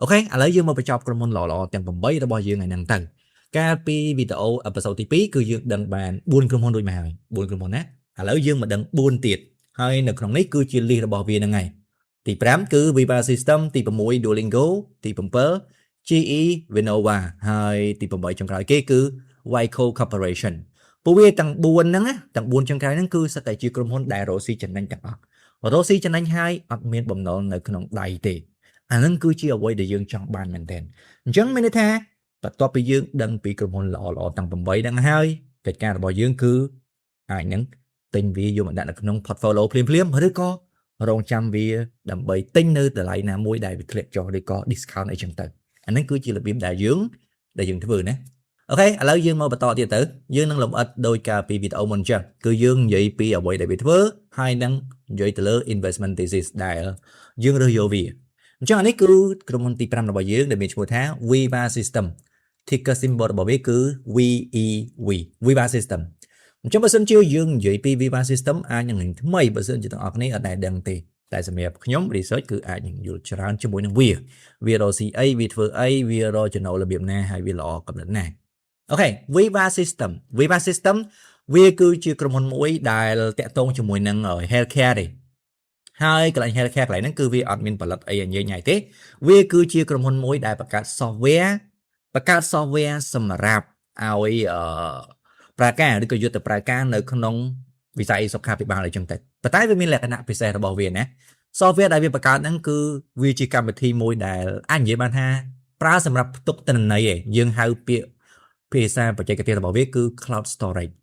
OK ឥឡូវយើងមកបញ្ចប់ក្រុមហ៊ុនល្អៗទាំង8របស់យើងថ្ងៃហ្នឹងទៅកាលពីវីដេអូអេពីសូតទី2គឺយើងដឹងបាន4ក្រុមហ៊ុនដូចមកហើយ4ក្រុមហ៊ុនណាឥឡូវយើងមកដឹង4ទៀតហើយនៅក្នុងនេះគឺជា list របស់វាហ្នឹងហើយទី5គឺ Viva System ទី6 Duolingo ទី7 GE Vinova ហើយទី8ចុងក្រោយគេគឺ Wico Corporation ពួកវាទាំង4ហ្នឹងណាទាំង4ចុងក្រោយហ្នឹងគឺសិតតែជាក្រុមហ៊ុនដែលរកស៊ីចំណេញទាំងអស់រកស៊ីចំណេញហើយអត់មានបំណុលនៅក្នុងដៃទេអានឹងគឺជាអ្វីដែលយើងចង់បានមែនទែនអញ្ចឹងមានន័យថាបន្ទាប់ពីយើងដឹងពីក្រុមហ៊ុនល្អៗទាំង8ហ្នឹងហើយកិច្ចការរបស់យើងគឺអាចនឹងទិញវាយកមកដាក់នៅក្នុង portfolio ភ្លាមៗឬក៏រងចាំវាដើម្បីទិញនៅតម្លៃណាមួយដែលវាធ្លាក់ចុះឬក៏ discount អីចឹងទៅអានឹងគឺជារបៀបដែលយើងធ្វើណាអូខេឥឡូវយើងមកបន្តទៀតទៅយើងនឹងលម្អិតដោយការពីវីដេអូមុនចឹងគឺយើងនិយាយពីអ្វីដែលវាធ្វើហើយនឹងនិយាយទៅលើ investment thesis ដែលយើងរើសយកវាអញ្ចឹងអានេះគឺក្រុមហ៊ុនទី5របស់យើងដែលមានឈ្មោះថា Viva System ticker symbol របស់វាគឺ VEV Viva System អញ្ចឹងបើសិនជាយើងនិយាយពី Viva System អាចនឹងថ្មីបើសិនជាទាំងអស់គ្នាអត់ដែលដឹងទេតែសម្រាប់ខ្ញុំ research គឺអាចនឹងយល់ច្រើនជាមួយនឹងវារកស៊ីអីវាធ្វើអីវារកចំណូលរបៀបណាហើយវាល្អកម្រិតណាអូខេ Viva System វាគឺជាក្រុមហ៊ុនមួយដែលតាក់ទងជាមួយនឹង healthcare ទេហើយកន្លែង healthcare កន្លែងហ្នឹងគឺវាអត់មានផលិតអីញ៉ៃទេវាគឺជាក្រុមហ៊ុនមួយដែលបង្កើត software សម្រាប់ឲ្យប្រើការឬក៏យុទ្ធប្រើការនៅក្នុងវិស័យសុខាភិបាលអីចឹងទៅប៉ុន្តែវាមានលក្ខណៈពិសេសរបស់វាណា software ដែលវាបង្កើតហ្នឹងគឺវាជាកម្មវិធីមួយដែលអាចនិយាយបានថាប្រើសម្រាប់ផ្ទុកទិន្នន័យឯងយើងហៅពាក្យភាសាបច្ចេកទេសរបស់វាគឺ cloud storage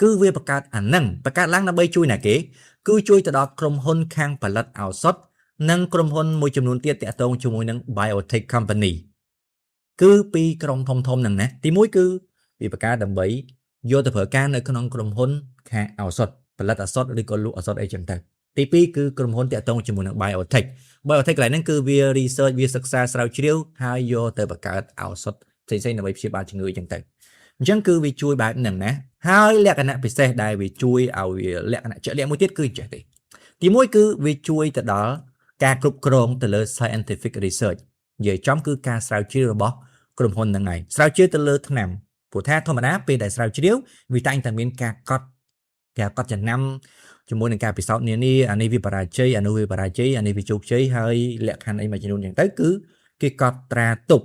គឺវាបង្កើតអាហ្នឹងបង្កើតឡើងដើម្បីជួយណាគេគឺជួយទៅដល់ក្រុមហ៊ុនខាងផលិតឱសថនិងក្រុមហ៊ុនមួយចំនួនទៀតតាក់ទងជាមួយនឹង biotech company គឺពីរក្រុមធំហ្នឹងណាទី1គឺវាបង្កើតដើម្បីយកទៅប្រើការនៅក្នុងក្រុមហ៊ុនខាងឱសថផលិតឱសថឬក៏លក់ឱសថអីចឹងទៅទី2គឺក្រុមហ៊ុនតាក់ទងជាមួយនឹង biotech កន្លែងហ្នឹងគឺវា research វាសិក្សាស្រាវជ្រាវហើយយកទៅបង្កើតឱសថផ្សេងៗដើម្បីព្យាបាលជំងឺអញ្ចឹងទៅអញ្ចឹងគឺវាជួយបែបហ្នឹងណាហើយលក្ខណៈពិសេសដែលវាជួយឲ្យវាលក្ខណៈជាក់លាក់មួយទៀតគឺចេះទេទី1គឺវាជួយទៅដល់ការគ្រប់គ្រងទៅលើ scientific research និយាយចំគឺការស្រាវជ្រាវរបស់ក្រុមហ៊ុនហ្នឹងហើយស្រាវជ្រាវទៅលើថ្នាំព្រោះថាធម្មតាពេលដែលស្រាវជ្រាវវាតែងតែមានការកត់ចំណាំជាមួយនឹងការពិសោធន៍នានាអានេះវាបរាជ័យអានោះវាបរាជ័យអានេះវាជោគជ័យហើយលក្ខខណ្ឌអីមួយចំនួនយ៉ាងទៅគឺគេកត់ត្រាទុក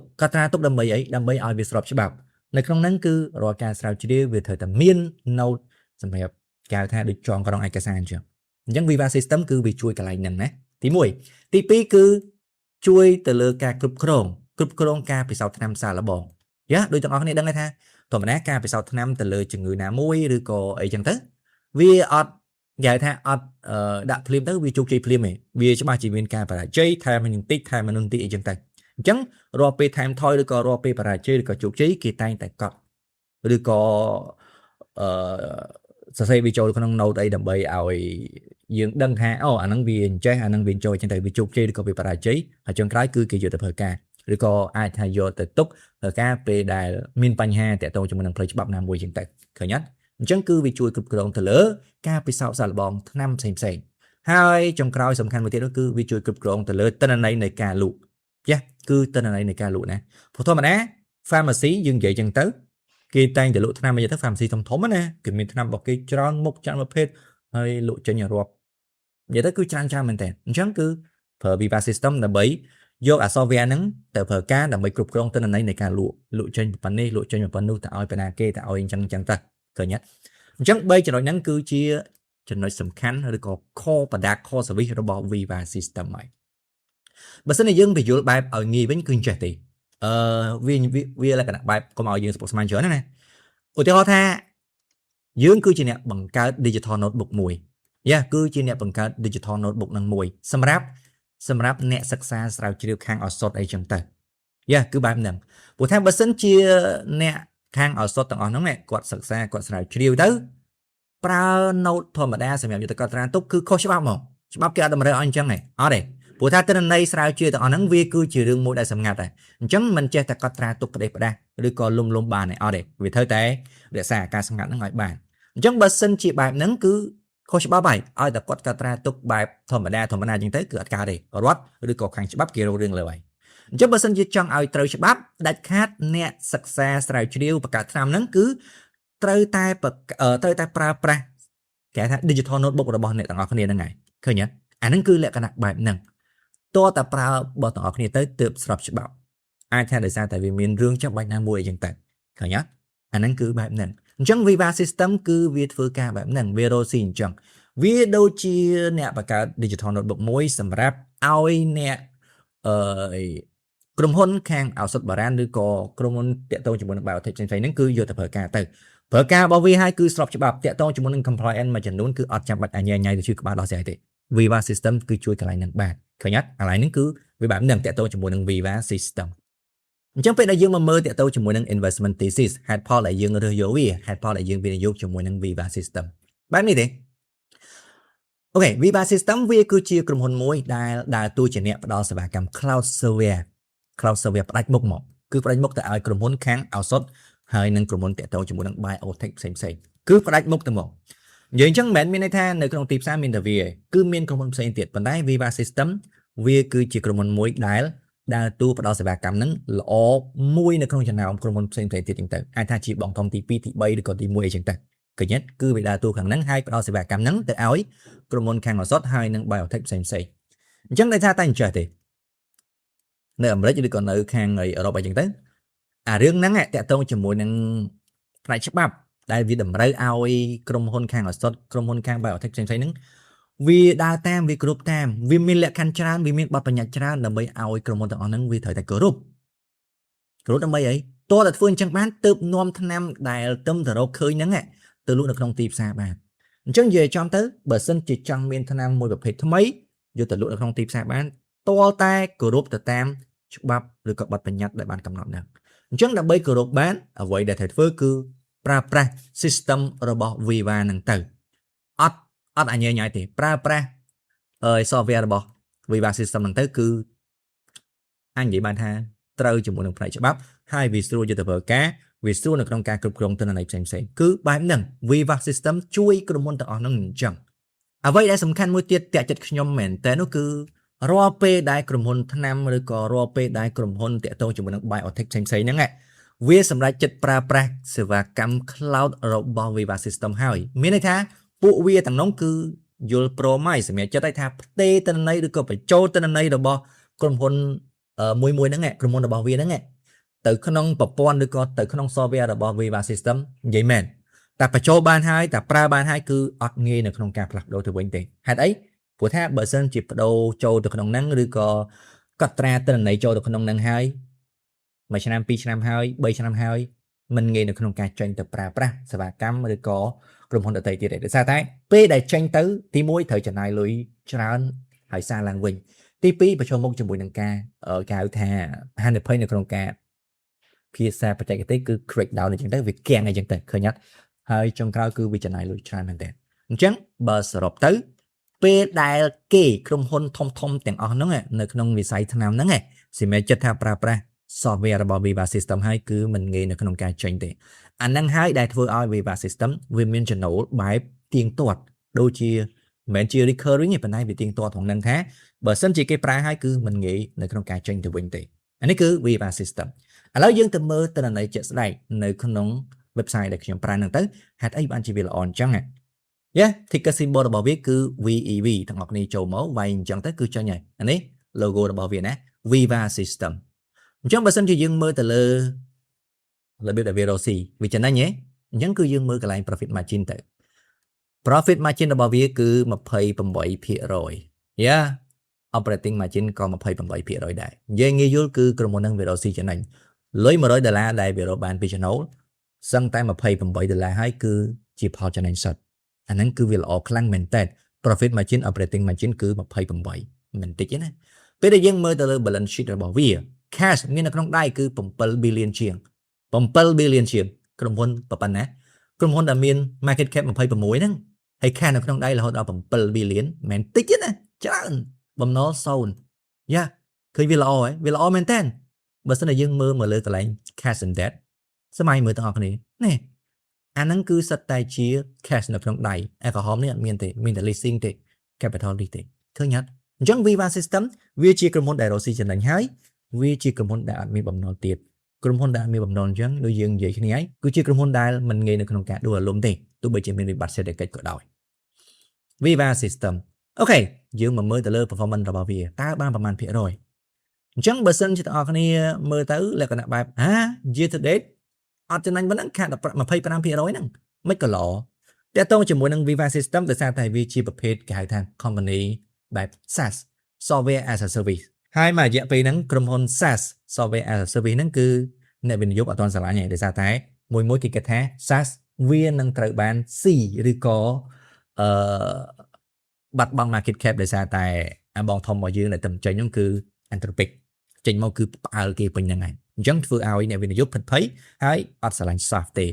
ដើម្បីអីដើម្បីឲ្យវាស្របច្បាប់នៅក្នុងហ្នឹងគឺរាល់ការស្រាវជ្រាវវាត្រូវតែមាន note សម្រាប់គេថាដូចចងក្រងឯកសារអញ្ចឹង Viva System គឺវាជួយកន្លែងហ្នឹងណាទី1ទី2គឺជួយទៅលើការគ្រប់គ្រងការពិសោធន៍ថ្នាំសាកល្បងដូចទាំងអស់គ្នាដឹងថាធម្មតាការពិសោធន៍ថ្នាំទៅលើជំងឺណាមួយឬក៏អីចឹងទៅវាអត់និយាយថាអត់ដាក់ភ្លាមទៅវាជោគជ័យភ្លាមទេវាច្បាស់ជាមានការបរាជ័យថែមនឹងតិចអីចឹងទៅអញ្ចឹងរាល់ពេលថែមថយឬក៏រាល់ពេលបរាជ័យឬក៏ជោគជ័យគេតែងតែកត់ឬក៏សរសេរវាចូលក្នុង note អីដើម្បីឲ្យយើងដឹងថាអូអាហ្នឹងវាអញ្ចេះអាហ្នឹងវាចូលអញ្ចឹងទៅវាជោគជ័យឬក៏វាបរាជ័យហើយចុងក្រោយគឺគេយកទៅប្រើការឬក៏អាចថាយកទៅទុកប្រើការពេលដែលមានបញ្ហាតាក់ទងជាមួយនឹងផ្លូវច្បាប់ណាមួយអញ្ចឹងទៅឃើញអត់អញ្ចឹងគឺវាជួយគ្រប់គ្រងទៅលើការពិសោធន៍សាកល្បងថ្នាំផ្សេងហើយចុងក្រោយសំខាន់មួយទៀតនោះគឺវាជួយគ្រប់គ្រងទៅលើទិន្នន័យនៃការលក់គឺទិន្នន័យនៃការលក់ណាព្រោះធម្មតា pharmacy យើងនិយាយអញ្ចឹងទៅគេតែងតែលក់ថ្នាំអីទៅ pharmacy ធំណាគេមានថ្នាំរបស់គេច្រើនមុខច្រើនប្រភេទហើយលក់ចេញរាប់និយាយទៅគឺច្រើនមែនតើអញ្ចឹងគឺប្រើ Viva System ដើម្បីយកអា software ហ្នឹងទៅប្រើការដើម្បីគ្រប់គ្រងទិន្នន័យនៃការលក់ចេញប៉ុណ្ណេះលក់ចេញប៉ុណ្នោះទៅឲ្យបណ្ណាគេទៅឲ្យអញ្ចឹងទៅឃើញអត់អញ្ចឹង3ចំណុចហ្នឹងគឺជាចំណុចសំខាន់ឬក៏ core service របស់ Viva System ហើយបើសិនជាយើងបញ្យល់បែបឲ្យងាយវិញគឺចេះទេវាលក្ខណៈបែបកុំឲ្យយើងស្ពុកស្មានច្រើនណាឧទាហរណ៍ថាយើងគឺជាអ្នកបង្កើត digital notebook មួយគឺជាអ្នកបង្កើត digital notebook នឹងមួយសម្រាប់អ្នកសិក្សាស្រាវជ្រាវខាងឱសថអីចឹងទៅគឺបែបហ្នឹងព្រោះថាបើសិនជាអ្នកខាងឱសថទាំងអស់ហ្នឹងគាត់សិក្សាគាត់ស្រាវជ្រាវទៅប្រើ note ធម្មតាសម្រាប់យកទៅកត់ត្រាទុកគឺខុសច្បាប់ហ្មងច្បាប់គេអត់តម្រូវឲ្យអញ្ចឹងទេអត់ទេព្រោះថាទិន្នន័យស្រាវជ្រាវទាំងអស់ហ្នឹងវាគឺជារឿងមួយដែលសម្ងាត់ដែរអញ្ចឹងមិនចេះតែកត់ត្រាទុកផ្ដេសផ្ដាស់ឬក៏លំបានទេអត់ទេវាត្រូវតែរក្សាការសម្ងាត់ហ្នឹងឲ្យបានអញ្ចឹងបើសិនជាបែបហ្នឹងគឺខុសច្បាប់ហើយឲ្យតែគាត់កត់ត្រាទុកបែបធម្មតាអញ្ចឹងទៅគឺអត់កើតទេរដ្ឋឬក៏ខាងច្បាប់គេរករឿងលើហើយ Chắc bà sân chỉ chọn ai trời cho bắp đặt khát nè sạc xa sài chiêu và cả tham nắng cứ trời tai trời tai pra cái thằng digital notebook là bọn này tặng ở này ngày khơi nhá anh nắng cứ lệ cái nặng bài nâng to ta pra bọn tặng ở này tới tự sập cho bắp ai theo đời sao tại vì miền rương trong bài nam mùi chẳng tận khơi nhá anh nắng cứ bài nâng chẳng Viva System cứ viết phương ca bài nâng video xin chẳng video chia nè và cả digital notebook mối sầm rap ai nèក្រុមហ៊ុនខាងឱសថបារាំងឬក៏ក្រុមហ៊ុនតាក់ទងជាមួយនឹង biotech ផ្សេងៗហ្នឹងគឺយកទៅប្រើការទៅប្រើការរបស់វាហើយគឺស្របច្បាប់តាក់ទងជាមួយនឹង compliance មួយចំនួនគឺអត់ចាំបាច់អាញ៉ៃទៅជួយក្បាលដោះស្រាយទេ Viva System គឺជួយកន្លែងហ្នឹងបានឃើញអត់កន្លែងហ្នឹងគឺវាបែបហ្នឹងតាក់ទងជាមួយនឹង Viva System អញ្ចឹងពេលដែលយើងមកមើលតាក់ទងជាមួយនឹង investment thesis ហេតុផលដែលយើងរើសយកវាហេតុផលដែលយើងវិនិយោគជាមួយនឹង Viva System បែបនេះទេអូខេ Viva System វាគឺជាក្រុមហ៊ុនមួយដែលដើរតួជាអ្នកផ្ដល់សេវាកម្ម cloud service ផ្ដាច់មុខមកគឺផ្ដាច់មុខទៅឲ្យក្រុមហ៊ុនខាងឱសថហើយនឹងក្រុមហ៊ុនតាក់ទងជាមួយនឹង biotech ផ្សេងៗគឺផ្ដាច់មុខទៅមកនិយាយអញ្ចឹងមិនមែនមានន័យថានៅក្នុងទីផ្សារមានតែវាគឺមានក្រុមហ៊ុនផ្សេងទៀតប៉ុន្តែ Viva System វាគឺជាក្រុមហ៊ុនមួយដែលដើរតួផ្ដល់សេវាកម្មហ្នឹងល្អមួយនៅក្នុងចំណោមក្រុមហ៊ុនផ្សេងៗទៀតចឹងទៅអាចថាជាបងធំទី2ទី3ឬក៏ទី1អីចឹងទៅឃើញទេគឺវាដើរតួខាងហ្នឹងហើយផ្ដល់សេវាកម្មហ្នឹងទៅឲ្យក្រុមហ៊ុនខាងឱសថហើយនឹង biotech ផ្សេងៗអញ្ចឹងតែថាតែអញ្ចឹងទេនៅអាមេរិកឬក៏នៅខាងអឺរ៉ុបអីចឹងទៅអារឿងហ្នឹងតាក់ទងជាមួយនឹងផ្នែកច្បាប់ដែលវាតម្រូវឲ្យក្រុមហ៊ុនខាងឱសថក្រុមហ៊ុនខាង biotech ផ្សេងៗហ្នឹងវាដើរតាមវាគ្រប់តាមវាមានលក្ខខណ្ឌច្រើនវាមានបទបញ្ញត្តិច្រើនដើម្បីឲ្យក្រុមហ៊ុនទាំងអស់ហ្នឹងវាត្រូវតែគោរពដើម្បីអីតើតែធ្វើអញ្ចឹងបានទើបនាំថ្នាំដែលទឹមទៅរកឃើញហ្នឹងទៅលក់នៅក្នុងទីផ្សារបានអញ្ចឹងនិយាយចំទៅបើសិនជាចង់មានថ្នាំមួយប្រភេទថ្មីយកទៅលក់នៅក្នុងទីផ្សារបានតើតែគោរពទៅតាមច្បាប់ឬក៏បទបញ្ញត្តិដែលបានកំណត់ហ្នឹងអញ្ចឹងដើម្បីគោរពបានអ្វីដែលត្រូវធ្វើគឺប្រើប្រាស់ system របស់ Viva ហ្នឹងទៅអត់អញញ៉ៃទេប្រើប្រាស់software របស់ Viva System ហ្នឹងទៅគឺអញនិយាយបានថាត្រូវជាមួយនឹងផ្នែកច្បាប់ហើយវាស្រួលយកទៅប្រើការវាស្រួលនៅក្នុងការគ្រប់គ្រងទិន្នន័យផ្សេងៗគឺបែបហ្នឹង Viva System ជួយក្រុមហ៊ុនទាំងអស់ហ្នឹងអញ្ចឹងអ្វីដែលសំខាន់មួយទៀតតាក់ចិត្តខ្ញុំមែនតើនោះគឺរាល់ពេលដែលក្រុមហ៊ុនថ្នាំឬក៏រាល់ពេលដែលក្រុមហ៊ុនតាក់ទងជាមួយនឹង biotech ផ្សេងៗហ្នឹងវាសម្រាប់ចិត្តប្រើប្រាស់សេវាកម្ម cloud របស់ Viva System ហើយមានន័យថាពួកវាទាំងនោះគឺយល់ព្រមហើយសម្រាប់ចិត្តថាផ្ទេរទិន្នន័យឬក៏បញ្ចូលទិន្នន័យរបស់ក្រុមហ៊ុនមួយហ្នឹងក្រុមហ៊ុនរបស់វាហ្នឹងទៅក្នុងប្រព័ន្ធឬក៏ទៅក្នុង software របស់ Viva System និយាយមែនតែបញ្ចូលបានហើយតែប្រើបានហើយគឺអត់ងាយនៅក្នុងការផ្លាស់ប្ដូរទៅវិញទេហេតុអីព្រោះថាបើសិនជាបដូរចូលទៅក្នុងហ្នឹងឬក៏កត់ត្រាទិន្នន័យចូលទៅក្នុងហ្នឹងហើយ1ឆ្នាំ2ឆ្នាំហើយ3ឆ្នាំហើយមិនងាយនៅក្នុងការចេញទៅប្រើប្រាស់សេវាកម្មឬក៏ក្រុមហ៊ុនដទៃទៀតទេដោយសារតែពេលដែលចេញទៅទី1ត្រូវចំណាយលុយច្រើនហើយសារឡើងវិញទី2ប្រឈមមុខជាមួយនឹងការគេហៅថាហានិភ័យនៅក្នុងការភាសាបច្ចេកទេសគឺ crack down អញ្ចឹងទៅវាកៀងអីចឹងទៅឃើញអត់ហើយចុងក្រោយគឺវាចំណាយលុយច្រើនមែនតើអញ្ចឹងបើសរុបទៅពេលដែលគេក្រុមហ៊ុនធំទាំងអស់ហ្នឹងនៅក្នុងវិស័យថ្នាំហ្នឹងសម្រាប់ចិត្តថាប្រើប្រាស់ software របស់ Viva System ហើយគឺមិនងាយនៅក្នុងការចេញទេអាហ្នឹងហើយដែលធ្វើឲ្យ Viva System វាមានចំណូលបែបទៀងទាត់ដូចជាមិនមែនជា recurring ទេប៉ុន្តែវាទៀងទាត់ក្នុងហ្នឹងថាបើសិនជាគេប្រើហើយគឺមិនងាយនៅក្នុងការចេញទៅវិញទេអានេះគឺ Viva System ឥឡូវយើងទៅមើលទិន្នន័យជាក់ស្ដែងនៅក្នុង website ដែលខ្ញុំប្រើហ្នឹងទៅហេតុអីបានជាវាល្អអញ្ចឹងticker symbol របស់វាគឺ VEV ទាំងអស់គ្នាចូលមកវាយអញ្ចឹងទៅគឺចេញហើយអានេះ logo របស់វាណា Viva System អញ្ចឹងបើសិនជាយើងមើលទៅលើរបៀបដែលវារកស៊ីវាចំណេញអញ្ចឹងគឺយើងមើលកន្លែង profit margin ទៅ profit margin របស់វាគឺ 28% operating margin ក៏ 28% ដែរនិយាយងាយយល់គឺក្រុមហ៊ុនហ្នឹងវារកស៊ីចំណេញលុយ$100ដែលវារកបានពីចំណូលសឹងតែ$28ហើយគឺជាផលចំណេញសុទ្ធអាហ្នឹងគឺវាល្អខ្លាំងមែនតើ profit margin operating margin គឺ28មិនតិចទេណាពេលដែលយើងមើលទៅលើ balance sheet របស់វា cash មាននៅក្នុងដៃគឺ7 billion ជាង7 billion ជាងក្រុមហ៊ុនប៉ុណ្ណាក្រុមហ៊ុនដែលមាន market cap 26ហ្នឹងហើយ cash នៅក្នុងដៃរហូតដល់7 billion មិនតិចទេណាច្រើនបំណុល0ឃើញវាល្អហើយវាល្អមែនតើបើសិនតែយើងមើលមកលើកន្លែង cash and debt សម័យមើលទាំងអស់គ្នានេះអាហ្នឹងគឺសិតតែជា cash នៅក្នុងដៃឯក្រហមនេះអត់មានទេមានតែ leasing ទេ capital lease ទេឃើញអត់អញ្ចឹង Viva System វាជាក្រុមហ៊ុនដែលរកស៊ីចំណេញហើយ វាជាក្រុមហ៊ុនដែលអត់មានបំណុលទៀតក្រុមហ៊ុនដែលមានបំណុលអញ្ចឹងដូចយើងនិយាយគ្នាហើយគឺជាក្រុមហ៊ុនដែលមិនងាយនៅក្នុងការដួលរលំទេទោះបីជាមានវិបត្តិសេដ្ឋកិច្ចក៏ដោយ Viva System អូខេយើងមកមើលទៅលើ performance របស់វាតើបានប្រមាណភាគរយអញ្ចឹងបើសិនជាទាំងអស់គ្នាមើលទៅលក្ខណៈបែបyear to date អត់ចំណេញប៉ុណ្ណឹងខាត 25% ហ្នឹងមិនក៏ល្អតែតោងជាមួយនឹង Viva System ដោយសារតែវាជាប្រភេទគេហៅថា company បែប SaaS Software as a Service ហើយមករយៈពេលហ្នឹងក្រុមហ៊ុន SaaS Software as a Service ហ្នឹងគឺអ្នកវិនិយោគអត់ទាន់ស្រឡាញ់ទេដោយសារតែមួយគេគិតថា SaaS វានឹងត្រូវបាន C ឬក៏បាត់បង់ market cap ដោយសារតែបងធំរបស់យើងដែលទៅចេញហ្នឹងគឺ Anthropic ចេញមកគឺផ្អើលគេពេញហ្នឹងហើយអញ្ចឹងធ្វើឲ្យអ្នកវិនិយោគភិតភ័យហើយអត់ស្រឡាញ់ SaaS ទេ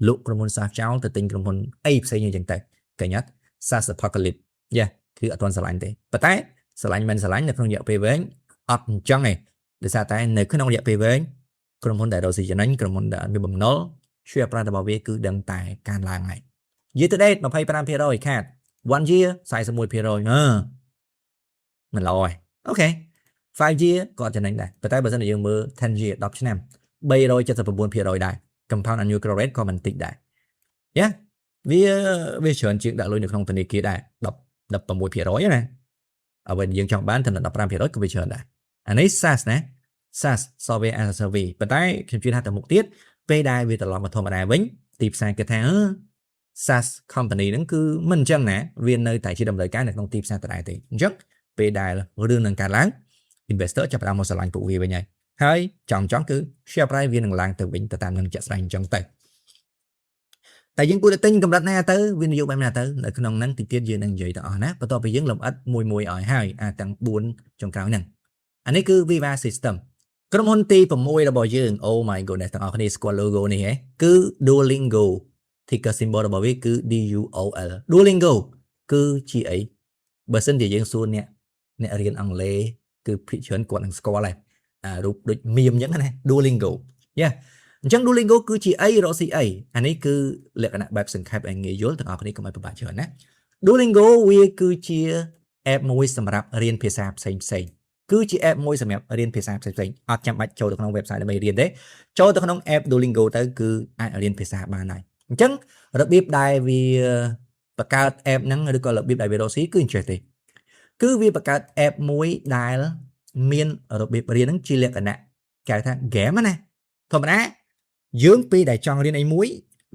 លក់ក្រុមហ៊ុន SaaS ចោលទៅទិញក្រុមហ៊ុនអីផ្សេងអញ្ចឹងទៅកញ្ញាត់ SaaS Apocalypse គឺអត់ទាន់ស្រឡាញ់ទេប៉ុន្តែស្រឡាញ់មិនស្រឡាញ់នៅក្នុងរយៈពេលវែងអត់អញ្ចឹងទេដោយសារតែនៅក្នុងរយៈពេលវែងក្រុមហ៊ុនដែលរកស៊ីចំណេញក្រុមហ៊ុនដែលមានបំណុល share price របស់វាគឺដឹងតែកើនឡើងហើយ year to date 25% ខាត one year 41%មិនល្អទេអូខេ 5 year ក៏ចំណេញដែរប៉ុន្តែបើសិនជាយើងមើល10 year 10ឆ្នាំ 379% ដែរ compound annual growth rate ក៏មិនតិចដែរវាច្រើនជាងដាក់លុយនៅក្នុងធនាគារដែរ16% ណាអ្វីដែលយើងចង់បានតែ15% ក៏វាច្រើនដែរអានេះ SaaS ណា SaaS Software as a Service ប៉ុន្តែខ្ញុំជឿថាទៅមុខទៀតពេលដែលវាត្រឡប់មកធម្មតាវិញទីផ្សារគេថាSaaS company ហ្នឹងគឺមិនអញ្ចឹងណាវានៅតែជាតម្រូវការនៅក្នុងទីផ្សារដដែលទេអញ្ចឹងពេលដែលរឿងនឹងកើតឡើង investor ចាប់ផ្ដើមមកស្រឡាញ់ពួកវាវិញហើយចង់គឺ share price វានឹងឡើងទៅវិញទៅតាមនឹងចាក់ស្ដែងអញ្ចឹងទៅតែយើងគួរតែទិញកម្រិតណាទៅវិនិយោគបែបណាទៅនៅក្នុងហ្នឹងតិចទៀតយើងនឹងនិយាយទៅអស់ណាបន្ទាប់ពីយើងលម្អិតមួយឲ្យហើយទាំង4ចុងក្រោយហ្នឹងអានេះគឺ Viva System ក្រុមហ៊ុនទី6របស់យើង Oh my goodness ទាំងអស់គ្នាស្គាល់ logo នេះហ៎គឺ Duolingo ticker symbol របស់វាគឺ DUOL Duolingo គឺជាអីបើសិនជាយើងសួរអ្នករៀនអង់គ្លេសគឺភាគច្រើនគាត់នឹងស្គាល់ហើយរូបដូចមៀមអញ្ចឹងណា Duolingo អញ្ចឹង Duolingo គឺជាអីរកស៊ីអីអានេះគឺលក្ខណៈបែបសង្ខេបឲ្យងាយយល់ទាំងអស់គ្នាកុំឲ្យពិបាកច្រើនណា Duolingo វាគឺជា app មួយសម្រាប់រៀនភាសាផ្សេងគឺជា app មួយសម្រាប់រៀនភាសាផ្សេងអត់ចាំបាច់ចូលទៅក្នុង website ដើម្បីរៀនទេចូលទៅក្នុង app Duolingo ទៅគឺអាចរៀនភាសាបានហើយអញ្ចឹងរបៀបដែលវាបង្កើត app ហ្នឹងឬក៏របៀបដែលវារកស៊ីគឺអញ្ចឹងទេគឺវាបង្កើត app មួយដែលមានរបៀបរៀនហ្នឹងជាលក្ខណៈគេហៅថា game ណាធម្មតាយើងពេលដែលចង់រៀនអីមួយ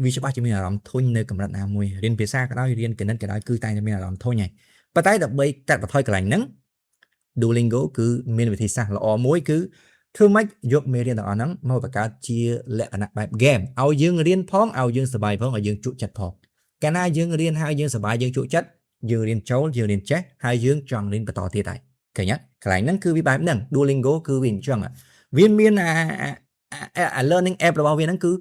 វាច្បាស់ជាមានអារម្មណ៍ធុញនៅកម្រិតណាមួយរៀនភាសាក៏ដោយរៀនគណិតក៏ដោយគឺតែមានអារម្មណ៍ធុញហើយប៉ុន្តែដើម្បីកាត់បន្ថយកន្លែងហ្នឹង Duolingo គឺមានវិធីសាស្ត្រល្អមួយគឺធ្វើម៉េចយកមេរៀនទាំងអស់ហ្នឹងមកបង្កើតជាលក្ខណៈបែប game ឲ្យយើងរៀនផងឲ្យយើងសប្បាយផងឲ្យយើងជក់ចិត្តផងកាលណាយើងរៀនហើយយើងសប្បាយយើងជក់ចិត្តយើងរៀនចូលយើងរៀនចេះហើយយើងចង់រៀនបន្តទៀតហើយកញ្ញាកន្លែងហ្នឹងគឺវាបែបហ្នឹង Duolingo គឺវាអញ្ចឹងវាមានlearning app របស់វាហ្នឹងគឺ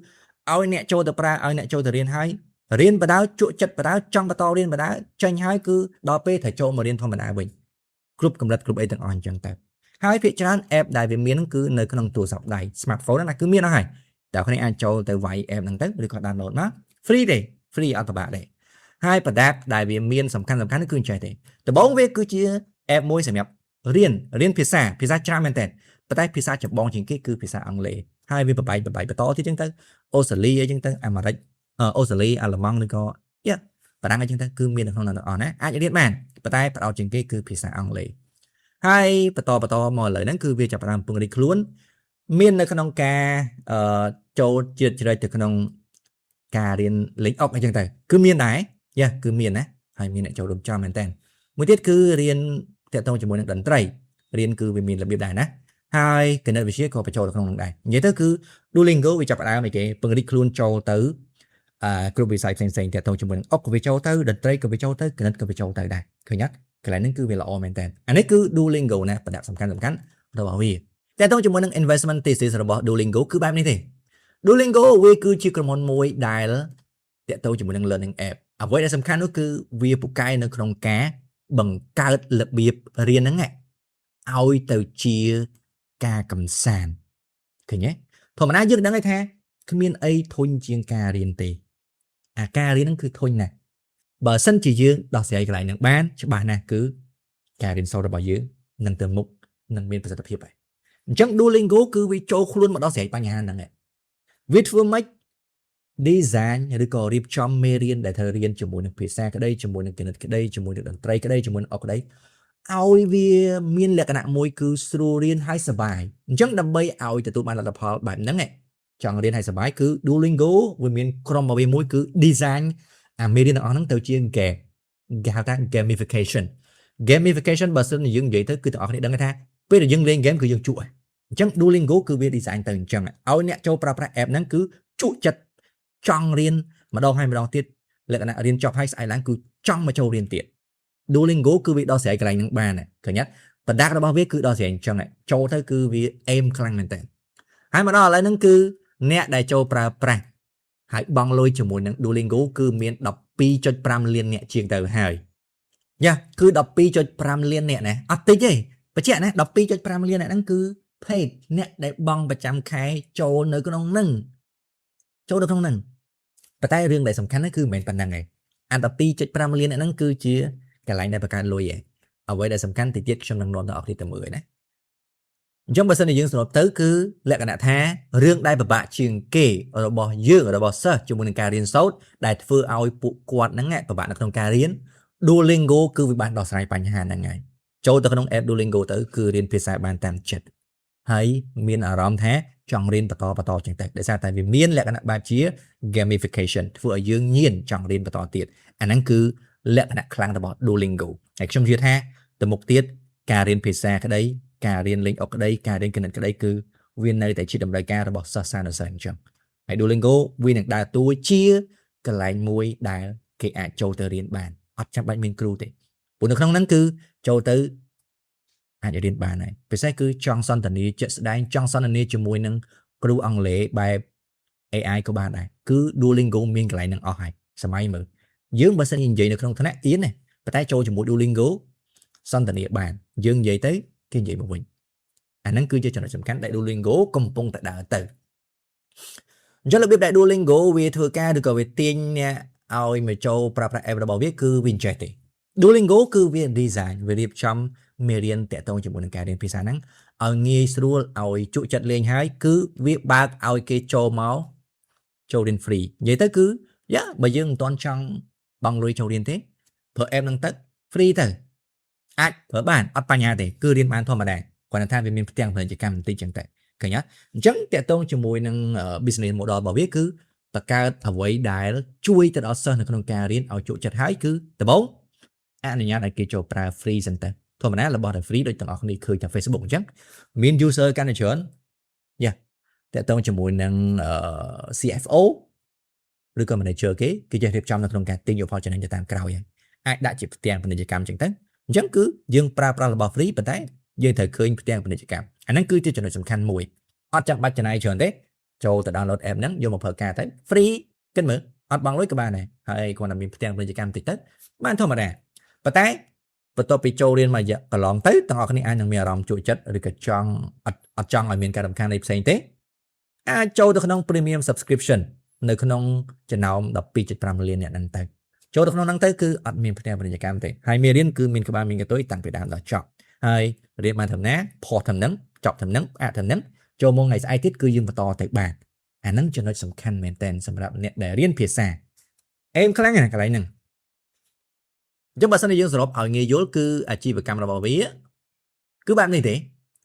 ឲ្យអ្នកចូលទៅប្រើឲ្យអ្នកចូលទៅរៀនហើយរៀនបដៅជក់ចិត្តបដៅចង់បន្តរៀនបដៅចាញ់ហើយគឺដល់ពេលត្រូវចូលមករៀនធម្មតាវិញគ្រប់កម្រិតគ្រប់អីទាំងអស់អញ្ចឹងទៅហើយភាគច្រើន app ដែលវាមានហ្នឹងគឺនៅក្នុងទូរស័ព្ទដៃ smartphone ណាគឺមានហើយតែអ្នកអាចចូលទៅវាយ app ហ្នឹងទៅឬក៏ download មក free ទេ free អត់ប្របាក់ទេហើយប្រដាប់ដែលវាមានសំខាន់គឺអញ្ចឹងទេដំបូងវាគឺជា app មួយសម្រាប់រៀនភាសាច្រើនមែនតើប៉ុន្តែភាសាចម្បងជាងគេគឺភាសាអង់គ្លេសហើយវាបបែកបន្តទៀតអញ្ចឹងទៅអូស្ត្រាលីអញ្ចឹងទៅអាមេរិកអូស្ត្រាលីអាល្លឺម៉ង់ឬក៏បារាំងអញ្ចឹងទៅគឺមាននៅក្នុងហ្នឹងអស់ណាអាចរៀនបានប៉ុន្តែផ្ដោតជាងគេគឺភាសាអង់គ្លេសហើយបន្តមកឥឡូវហ្នឹងគឺវាចាប់ផ្ដើមពង្រីកខ្លួនមាននៅក្នុងការចូលជាតិជ្រែកទៅក្នុងការរៀនលេងអុកអញ្ចឹងទៅគឺមានដែរគឺមានណាហើយមានអ្នកចូលរួមច្រើនមែនតើមួយទៀតគឺរៀនតាក់ទងជាមួយនឹងតន្ត្រីរៀនគឺវាមានរបៀបដែរណាហើយគណិតវិទ្យាក៏បញ្ចូលទៅក្នុងនោះដែរនិយាយទៅគឺ Duolingo វាចាប់ផ្ដើមឲ្យគេពង្រីកខ្លួនចូលទៅគ្រប់វិស័យផ្សេងៗតាក់ទងជាមួយនឹងអុកក៏វាចូលទៅតន្ត្រីក៏វាចូលទៅគណិតក៏វាចូលទៅដែរឃើញអត់កន្លែងហ្នឹងគឺវាល្អមែនតើអានេះគឺ Duolingo ណាប្រដាប់សំខាន់របស់វាតាក់ទងជាមួយនឹង investment thesis របស់ Duolingo គឺបែបនេះទេ Duolingo វាគឺជាក្រុមហ៊ុនមួយដែលតាក់ទងជាមួយនឹង learning app អ្វីដែលសំខាន់នោះគឺវាពូកែនៅក្នុងការបង្កើតរបៀបរៀនហ្នឹងឲ្យទៅជាការកំសាន្តឃើញទេធម្មតាយើងដឹងថាគ្មានអីធុញជាងការរៀនទេការរៀនហ្នឹងគឺធុញណាស់បើសិនជាយើងដោះស្រាយកន្លែងហ្នឹងបានច្បាស់ណាស់គឺការរៀនសូត្ររបស់យើងនឹងទៅមុខនឹងមានប្រសិទ្ធភាពហើយ Chẳng Duolingo cứ vì châu luôn mà đó sẽបញ្ហាហ្នឹងឯងវាធ្វើម៉េច design ឬក៏រៀបចំមេរៀនដែលត្រូវរៀនជាមួយនឹងភាសាក្តីជាមួយនឹងគណិតក្តីជាមួយនឹងតន្ត្រីក្តីជាមួយនឹងអុកក្តីឲ្យវាមានលក្ខណៈមួយគឺស្រួលរៀនហើយសប្បាយអញ្ចឹងដើម្បីឲ្យទទួលបានលទ្ធផលបែបហ្នឹងចង់រៀនហើយសប្បាយគឺ Duolingo វាមានក្រុមរបស់វាមួយគឺ design អាមេរៀនទាំងអស់ហ្នឹងទៅជា game គេហៅថា gamification បើសិនយើងនិយាយទៅគឺទាំងអស់គ្នាដឹងថាពេលដែលយើងលេង game គឺយើងជក់ហើយអញ្ចឹង Duolingo គឺវា design ទៅអញ្ចឹងឲ្យអ្នកចូលប្រើប្រាស់ app ហ្នឹងគឺជក់ចិត្តចង់រៀនម្ដងហើយម្ដងទៀតលក្ខណៈរៀនចប់ហើយស្អែកឡើងគឺចង់មកចូលរៀនទៀត Duolingo គឺវាដោះស្រាយកន្លែងហ្នឹងបានឃើញទេប្រដាប់របស់វាគឺដោះស្រាយអញ្ចឹងចូលទៅគឺវា aim ខ្លាំងមែនតើហើយមកដល់ឥឡូវហ្នឹងគឺអ្នកដែលចូលប្រើប្រាស់ហើយបង់លុយជាមួយនឹង Duolingo គឺមាន 12.5 លានអ្នកជាងទៅហើយយ៉ាគឺ 12.5 លានអ្នកណាអត់តិចទេបញ្ជាក់ណា 12.5 លានអ្នកហ្នឹងគឺ paid អ្នកដែលបង់ប្រចាំខែចូលនៅក្នុងហ្នឹងចូលនៅក្នុងហ្នឹងប៉ុន្តែរឿងដែលសំខាន់គឺមិនមែនប៉ុណ្្នឹងទេអា 12.5 លានអ្នកហ្នឹងគឺជាកន្លែងដែលបង្កើតលុយឯងអ្វីដែលសំខាន់តិចទៀតខ្ញុំនឹងនាំដល់អស់គ្នាទៅមើលណាអញ្ចឹងបើសិនជាយើងសរុបទៅគឺលក្ខណៈថារឿងដែលពិបាកជាងគេរបស់យើងរបស់សិស្សជាមួយនឹងការរៀនសូត្រដែលធ្វើឲ្យពួកគាត់ហ្នឹងពិបាកនៅក្នុងការរៀន Duolingo គឺវាបានដោះស្រាយបញ្ហាហ្នឹងហើយចូលទៅក្នុង app Duolingo ទៅគឺរៀនភាសាបានតាមចិត្តហើយមានអារម្មណ៍ថាចង់រៀនបន្តចឹងទៅដោយសារតែវាមានលក្ខណៈបែបជា gamification ធ្វើឲ្យយើងញៀនចង់រៀនបន្តទៀតអាហ្នឹងគឺលក្ខណៈខ្លាំងរបស់ Duolingo ហើយខ្ញុំជឿថាទៅមុខទៀតការរៀនភាសាក្តីការរៀនលេងអុកក្តីការរៀនគណិតក្តីគឺវានៅតែជាតម្រូវការរបស់សិស្សសានុសិស្សអញ្ចឹងហើយ Duolingo វានឹងដើរតួជាកន្លែងមួយដែលគេអាចចូលទៅរៀនបានអត់ចាំបាច់មានគ្រូទេព្រោះនៅក្នុងហ្នឹងគឺចូលទៅអាចរៀនបានហើយពិសេសគឺចង់សន្ទនាជាក់ស្ដែងចង់សន្ទនាជាមួយនឹងគ្រូអង់គ្លេសបែប AI ក៏បានដែរគឺ Duolingo មានកន្លែងហ្នឹងអស់ហើយសម័យមើលយើងបើសិននិយាយនៅក្នុងថ្នាក់ទៀនប៉ុន្តែចូលជាមួយ Duolingo សន្ទនាបានយើងនិយាយទៅគេនិយាយមកវិញអាហ្នឹងគឺជាចំណុចសំខាន់ដែល Duolingo កំពុងតែដើរទៅអញ្ចឹងរបៀបដែល Duolingo វាធ្វើការឬក៏វាទាញអ្នកឲ្យមកចូលប្រើប្រាស់ app របស់វាគឺវាចេះទេ Duolingo គឺវា design វារៀបចំមេរៀនតាក់ទងជាមួយនឹងការរៀនភាសាហ្នឹងឲ្យងាយស្រួលឲ្យជក់ចិត្តលេងហើយគឺវាបើកឲ្យគេចូលមកចូលរៀន free និយាយទៅគឺយ៉ាបើយើងមិនទាន់ចង់បង់លុយចូលរៀនទេប្រើ app ហ្នឹងទៅ free ទៅអាចប្រើបានអត់បញ្ហាទេគឺរៀនបានធម្មតាគាត់ថាវាមានផ្ទាំងពាណិជ្ជកម្មបន្តិចចឹងតែឃើញទេអញ្ចឹងតាក់ទងជាមួយនឹង business model របស់វាគឺបង្កើតអ្វីដែលជួយទៅដល់សិស្សនៅក្នុងការរៀនឲ្យជក់ចិត្តហើយគឺដំបូងអនុញ្ញាតឲ្យគេចូលប្រើ free សិនទៅធម្មតារបស់តែ free ដូចទាំងអស់គ្នាឃើញតាម Facebook អញ្ចឹងមាន user កាន់តែច្រើនយ៉ាតាក់ទងជាមួយនឹង CFO ឬក៏ manager គេចេះរៀបចំនៅក្នុងការទិញយកផលចំណេញទៅតាមក្រោយហើយអាចដាក់ជាផ្ទាំងពាណិជ្ជកម្មអញ្ចឹងទៅអញ្ចឹងគឺយើងប្រើប្រាស់របស់ free ប៉ុន្តែយើងត្រូវឃើញផ្ទាំងពាណិជ្ជកម្មអាហ្នឹងគឺជាចំណុចសំខាន់មួយអត់ចាំបាច់ចំណាយច្រើនទេចូលទៅ download app ហ្នឹងយកមកប្រើការទៅ free គិតមើលអត់បង់លុយក៏បានដែរហើយគាត់តែមានផ្ទាំងពាណិជ្ជកម្មតិចទៅបានធម្មតាប៉ុន្តែបន្ទាប់ពីចូលរៀនមករយៈកន្លងទៅទាំងអស់គ្នាអាចនឹងមានអារម្មណ៍ជក់ចិត្តឬក៏ចង់អត់ចង់ឲ្យមានការរំខានអីផ្សេងទេអាចចូលទៅក្នុង premium subscription នៅក្នុងចំណោម 12.5 លានអ្នកហ្នឹងទៅចូលទៅក្នុងហ្នឹងទៅគឺអត់មានផ្ទាំងពាណិជ្ជកម្មទេហើយមេរៀនគឺមានក្បាលមានកតុយតាំងពីដើមដល់ចប់ហើយរៀនបានធម្មតាផុសធម្មហ្នឹងចប់ធម្មហ្នឹងអាធម្មហ្នឹងចូលមកថ្ងៃស្អែកទៀតគឺយើងបន្តទៅបានអាហ្នឹងចំណុចសំខាន់មែនតើសម្រាប់អ្នកដែលរៀនភាសាអេមខ្លាំងណាស់កន្លែងហ្នឹងអញ្ចឹងបើសិនជាយើងសរុបឲ្យងាយយល់គឺអាជីវកម្មរបស់វាគឺបែបនេះទេ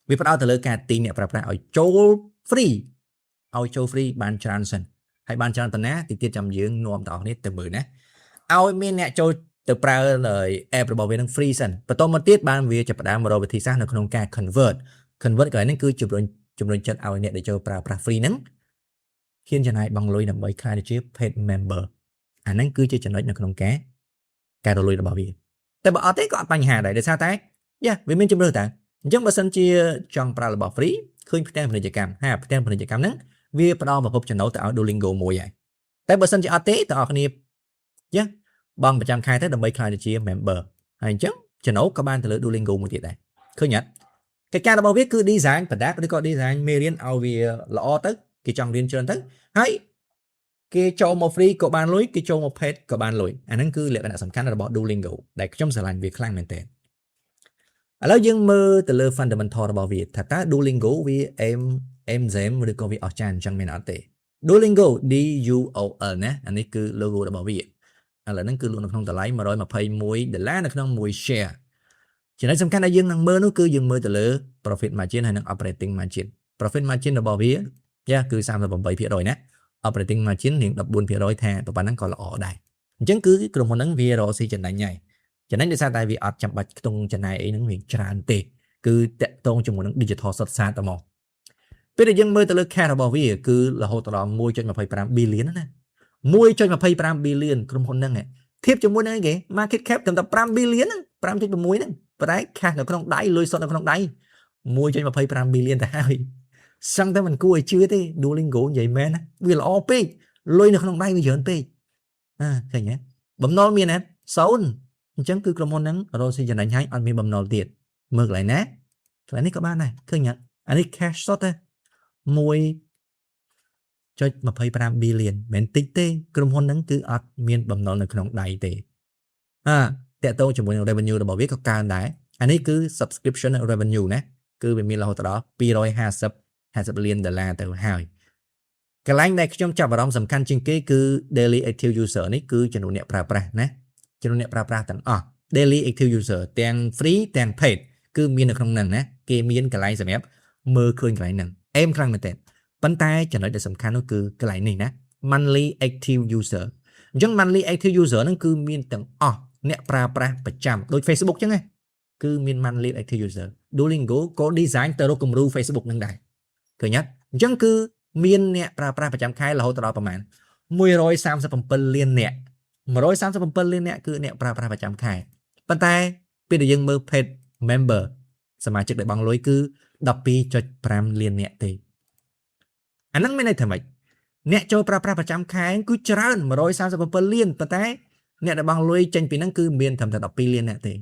វាផ្ដោតទៅលើការទិញអ្នកប្រើប្រាស់ឲ្យចូល free បានច្រើនសិនហើយបានច្រើនប៉ុណ្ណាតិចទៀតចាំយើងនាំបងប្អូននេះទៅមើលណាឲ្យមានអ្នកចូលទៅប្រើ app របស់វានឹង free សិនបន្តមកទៀតបានវាចាប់ផ្ដើមរកវិធីសាស្ត្រនៅក្នុងការ convert កន្លែងហ្នឹងគឺជំរុញចិត្តឲ្យអ្នកដែលចូលប្រើប្រាស់ free ហ្នឹងហ៊ានចំណាយបង់លុយដើម្បីក្លាយទៅជា paid member អាហ្នឹងគឺជាចំណុចនៅក្នុងការរលួយរបស់វាតែបើអត់ទេក៏អត់បញ្ហាដែរដោយសារតែយ៉ាវាមានជំរឿតើអញ្ចឹងបើសិនជាចង់ប្រើរបស់ free ឃើញផ្ទាំងពាណិជ្ជកម្មហើយផ្ទាំងពាណិជ្ជកម្មហ្នឹងវាផ្ដល់ប្រភពចំណូលទៅឲ្យ Duolingo មួយហើយតែបើសិនជាអត់ទេទាំងអស់គ្នាយ៉ាបង់ប្រចាំខែទៅដើម្បីក្លាយទៅជា member ហើយអញ្ចឹងចំណូលក៏បានទៅលើ Duolingo មួយទៀតដែរឃើញអត់កិច្ចការរបស់វាគឺ design ប្រដាប់ឬក៏ design មេរៀនឲ្យវាល្អទៅគេចង់រៀនច្រើនទៅហើយគេចូលមក free ក៏បានលុយគេចូលមក paid ក៏បានលុយអាហ្នឹងគឺលក្ខណៈសំខាន់របស់ Duolingo ដែលខ្ញុំស្រឡាញ់វាខ្លាំងមែនទែន ឥឡូវយើងមើលទៅលើ fundamental របស់វាថាតើ Duolingo វាem dễ ឬក៏វាអស្ចារ្យអញ្ចឹងមែនអត់ទេ Duolingo DUOL ណាអានេះគឺ logo របស់វាឥឡូវហ្នឹងគឺលក់នៅក្នុងតម្លៃ$121នៅក្នុង1 share ចំណុចសំខាន់ដែលយើងនឹងមើលនោះគឺយើងមើលទៅលើ profit margin ហើយនិង operating margin profit margin របស់វាគឺ 38% ណា operating margin រៀង 14% ថាប៉ុណ្ណឹងក៏ល្អដែរអញ្ចឹងគឺក្រុមហ៊ុនហ្នឹងវារកស៊ីចំណេញហើយចំណេញដោយសារតែវាអត់ចាំបាច់ខ្ទង់ចំណាយអីហ្នឹងវាច្រើនទេគឺតាក់ទងជាមួយនឹង digital សុទ្ធសាធតែមកពេលដែលយើងមើលទៅលើ cash របស់វាគឺរហូតដល់1.25 billion ណា1.25 billion ក្រុមហ៊ុនហ្នឹងធៀបជាមួយនឹងគេ market cap ត្រឹមតែ5 billion ហ្នឹង 5.6 ហ្នឹងប៉ុន្តែ cash នៅក្នុងដៃលុយសុទ្ធនៅក្នុងដៃ 1.25 billion ទៅហើយសឹងតែមិនគួរឲ្យជឿទេ Duolingo និយាយមែនណាវាល្អពេកលុយនៅក្នុងដៃវាច្រើនពេកឃើញទេបំណុលមានណា0អញ្ចឹងគឺក្រុមហ៊ុនហ្នឹងរកស៊ីចំណេញហើយអត់មានបំណុលទៀតមើលកន្លែងណាកន្លែងនេះក៏បានដែរឃើញអត់អានេះ cash សុទ្ធទេ 1.25 billion មិនតិចទេក្រុមហ៊ុនហ្នឹងគឺអត់មានបំណុលនៅក្នុងដៃទេតាក់ទងជាមួយនឹង revenue របស់វាក៏កើនដែរអានេះគឺ subscription revenue ណាគឺវាមានរហូតដល់$250 លានទៅហើយកន្លែងដែលខ្ញុំចាប់អារម្មណ៍សំខាន់ជាងគេគឺ daily active user នេះគឺចំនួនអ្នកប្រើប្រាស់ណាចំនួនអ្នកប្រើប្រាស់ទាំងអស់ daily active user ទាំង free ទាំង paid គឺមាននៅក្នុងហ្នឹងណាគេមានកន្លែងសម្រាប់មើលឃើញកន្លែងហ្នឹងអេមខ្លាំងមែនតើប៉ុន្តែចំណុចដែលសំខាន់នោះគឺកន្លែងនេះណា monthly active user អញ្ចឹង monthly active user ហ្នឹងគឺមានទាំងអស់អ្នកប្រើប្រាស់ប្រចាំដូច Facebook អញ្ចឹងណាគឺមាន monthly active user Duolingo ក៏ design ទៅរកគំរូ Facebook ហ្នឹងដែរឃើញអត់អញ្ចឹងគឺមានអ្នកប្រើប្រាស់ប្រចាំខែរហូតដល់ប្រមាណ137 លានអ្នក137 លានអ្នកគឺអ្នកប្រើប្រាស់ប្រចាំខែប៉ុន្តែពេលដែលយើងមើល paid member សមាជិកដែលបង់លុយគឺ 12.5 លានអ្នកទេអាហ្នឹងមានន័យថាម៉េចអ្នកចូលប្រើប្រាស់ប្រចាំខែគឺច្រើន137 លានប៉ុន្តែអ្នកដែលបង់លុយចេញពីហ្នឹងគឺមានត្រឹមតែ12 លានអ្នកទេ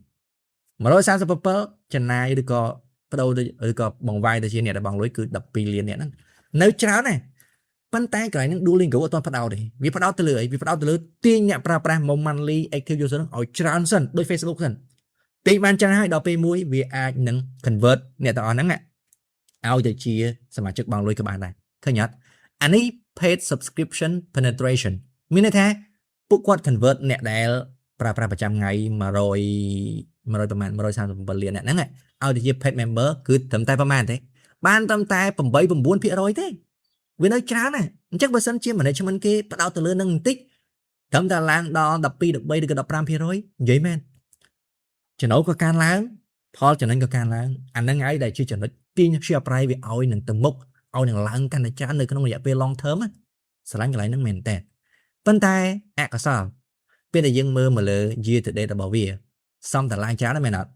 137ចំណាយឬក៏បដូរឬក៏បង្វាយទៅជាអ្នកដែលបង់លុយគឺ12 លានអ្នកហ្នឹងនៅច្រើនណាស់ប៉ុន្តែកន្លែងហ្នឹង Duolingo អត់ទាន់ផ្ដោតទេវាផ្ដោតទៅលើអីវាផ្ដោតទៅលើទាញអ្នកប្រើប្រាស់ monthly active user ហ្នឹងឲ្យច្រើនសិនដូច Facebook សិនទាញបានច្រើនហើយដល់ពេលមួយវាអាចនឹង convert អ្នកទាំងអស់ហ្នឹងឲ្យទៅជាសមាជិកបង់លុយក៏បានដែរឃើញអត់អានេះ paid subscription penetration មានន័យថាពួកគាត់ convert អ្នកដែលប្រើប្រាស់ប្រចាំថ្ងៃ100ប្រមាណ137 លានអ្នកហ្នឹងឲ្យទៅជា paid member គឺត្រឹមតែប្រមាណទេបានត្រឹមតែ 8-9% ទេវានៅច្រើនណាស់អញ្ចឹងបើសិនជា management គេផ្ដោតទៅលើនឹងបន្តិចត្រឹមតែឡើងដល់12 13ឬក៏ 15% និយាយមែនចំណូលក៏កើនឡើងផលចំណេញក៏កើនឡើងអាហ្នឹងហើយដែលជាចំណុចទាញ share price វាឲ្យនឹងទៅមុខឲ្យនឹងឡើងកាន់តែច្រើននៅក្នុងរយៈពេល long term ស្រឡាញ់កន្លែងហ្នឹងមែនតើប៉ុន្តែអកុសលពេលដែលយើងមើលមកលើ year to date របស់វាសំតឡើងច្រើនមែនអត់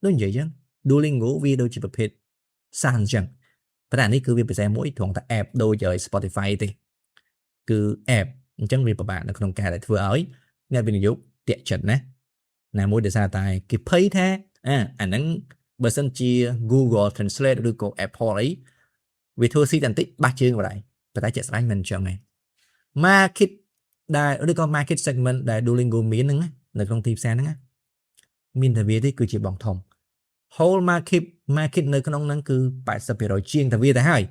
ដូចនិយាយចឹង Duolingo វាដូចជាប្រភេទសាសអញ្ចឹងប៉ុន្តែនេះគឺវាពិសេសមួយត្រង់តែ app ដូច Spotify ទេគឺ app អញ្ចឹងវាពិបាកនៅក្នុងការដែលធ្វើឲ្យអ្នកវិនិយោគតាក់ចិត្តណាមួយដោយសារតែគេភ័យថាអាហ្នឹងបើសិនជា Google Translate ឬក៏ Apple អីវាធ្វើស៊ីតែបន្តិចបាស់ជើងបណ្ដោយប៉ុន្តែជាក់ស្ដែងមិនអញ្ចឹងទេ market ដែលឬក៏ market segment ដែល Duolingo មានហ្នឹងនៅក្នុងទីផ្សារហ្នឹងមានតែវាទេគឺជាបងធំ whole market នៅក្នុងហ្នឹងគឺ 80% ជាងតែវាទៅហើយ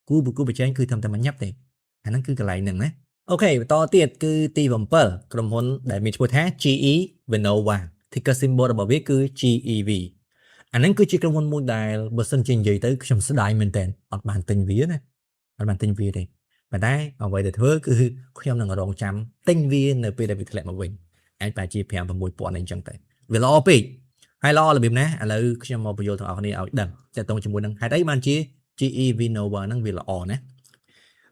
គូប្រជែងគឺធ្វើតែមួយញ៉ាប់ទេអាហ្នឹងគឺកន្លែងហ្នឹងណាអូខេបន្តទៀតគឺទី7ក្រុមហ៊ុនដែលមានឈ្មោះថា GE Vernova ticker symbol របស់វាគឺ GEV អាហ្នឹងគឺជាក្រុមហ៊ុនមួយដែលបើសិនជានិយាយទៅខ្ញុំស្ដាយមែនតើអត់បានទិញវាណាអត់បានទិញវាទេប៉ុន្តែអ្វីដែលធ្វើគឺខ្ញុំនឹងរងចាំទិញវានៅពេលដែលវាធ្លាក់មកវិញអាចប្រហែលជា 5-6 ពាន់អីចឹងទៅវាល្អពេកហើយល្អរបៀបណាឥឡូវខ្ញុំមកបញ្យល់ទាំងអស់គ្នាឲ្យដឹងតើតើជាមួយនឹងហេតុអីបានជា GE Vernova ហ្នឹងវាល្អណា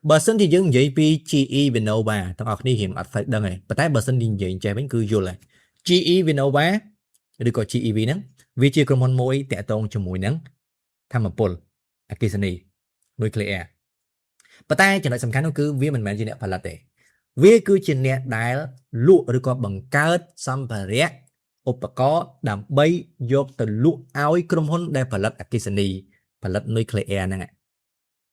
បើសិនជាយើងនិយាយពី GE Vernova ទាំងអស់គ្នារៀងអត់ស្គាល់ដឹងទេប៉ុន្តែបើសិនជានិយាយចេះវិញគឺយល់ហើយ GE Vernova ឬក៏ GEV ហ្នឹងវាជាក្រុមហ៊ុនមួយតាក់ទងជាមួយនឹងធម្មពលអគ្គិសនី nuclear ប៉ុន្តែចំណុចសំខាន់នោះគឺវាមិនមែនជាអ្នកផលិតទេវាគឺជាអ្នកដែលលក់ឬក៏បង្កើតសម្ភារៈឧបករណ៍ដើម្បីយកទៅលក់ឲ្យក្រុមហ៊ុនដែលផលិតអគ្គិសនីផលិត nuclear ហ្នឹង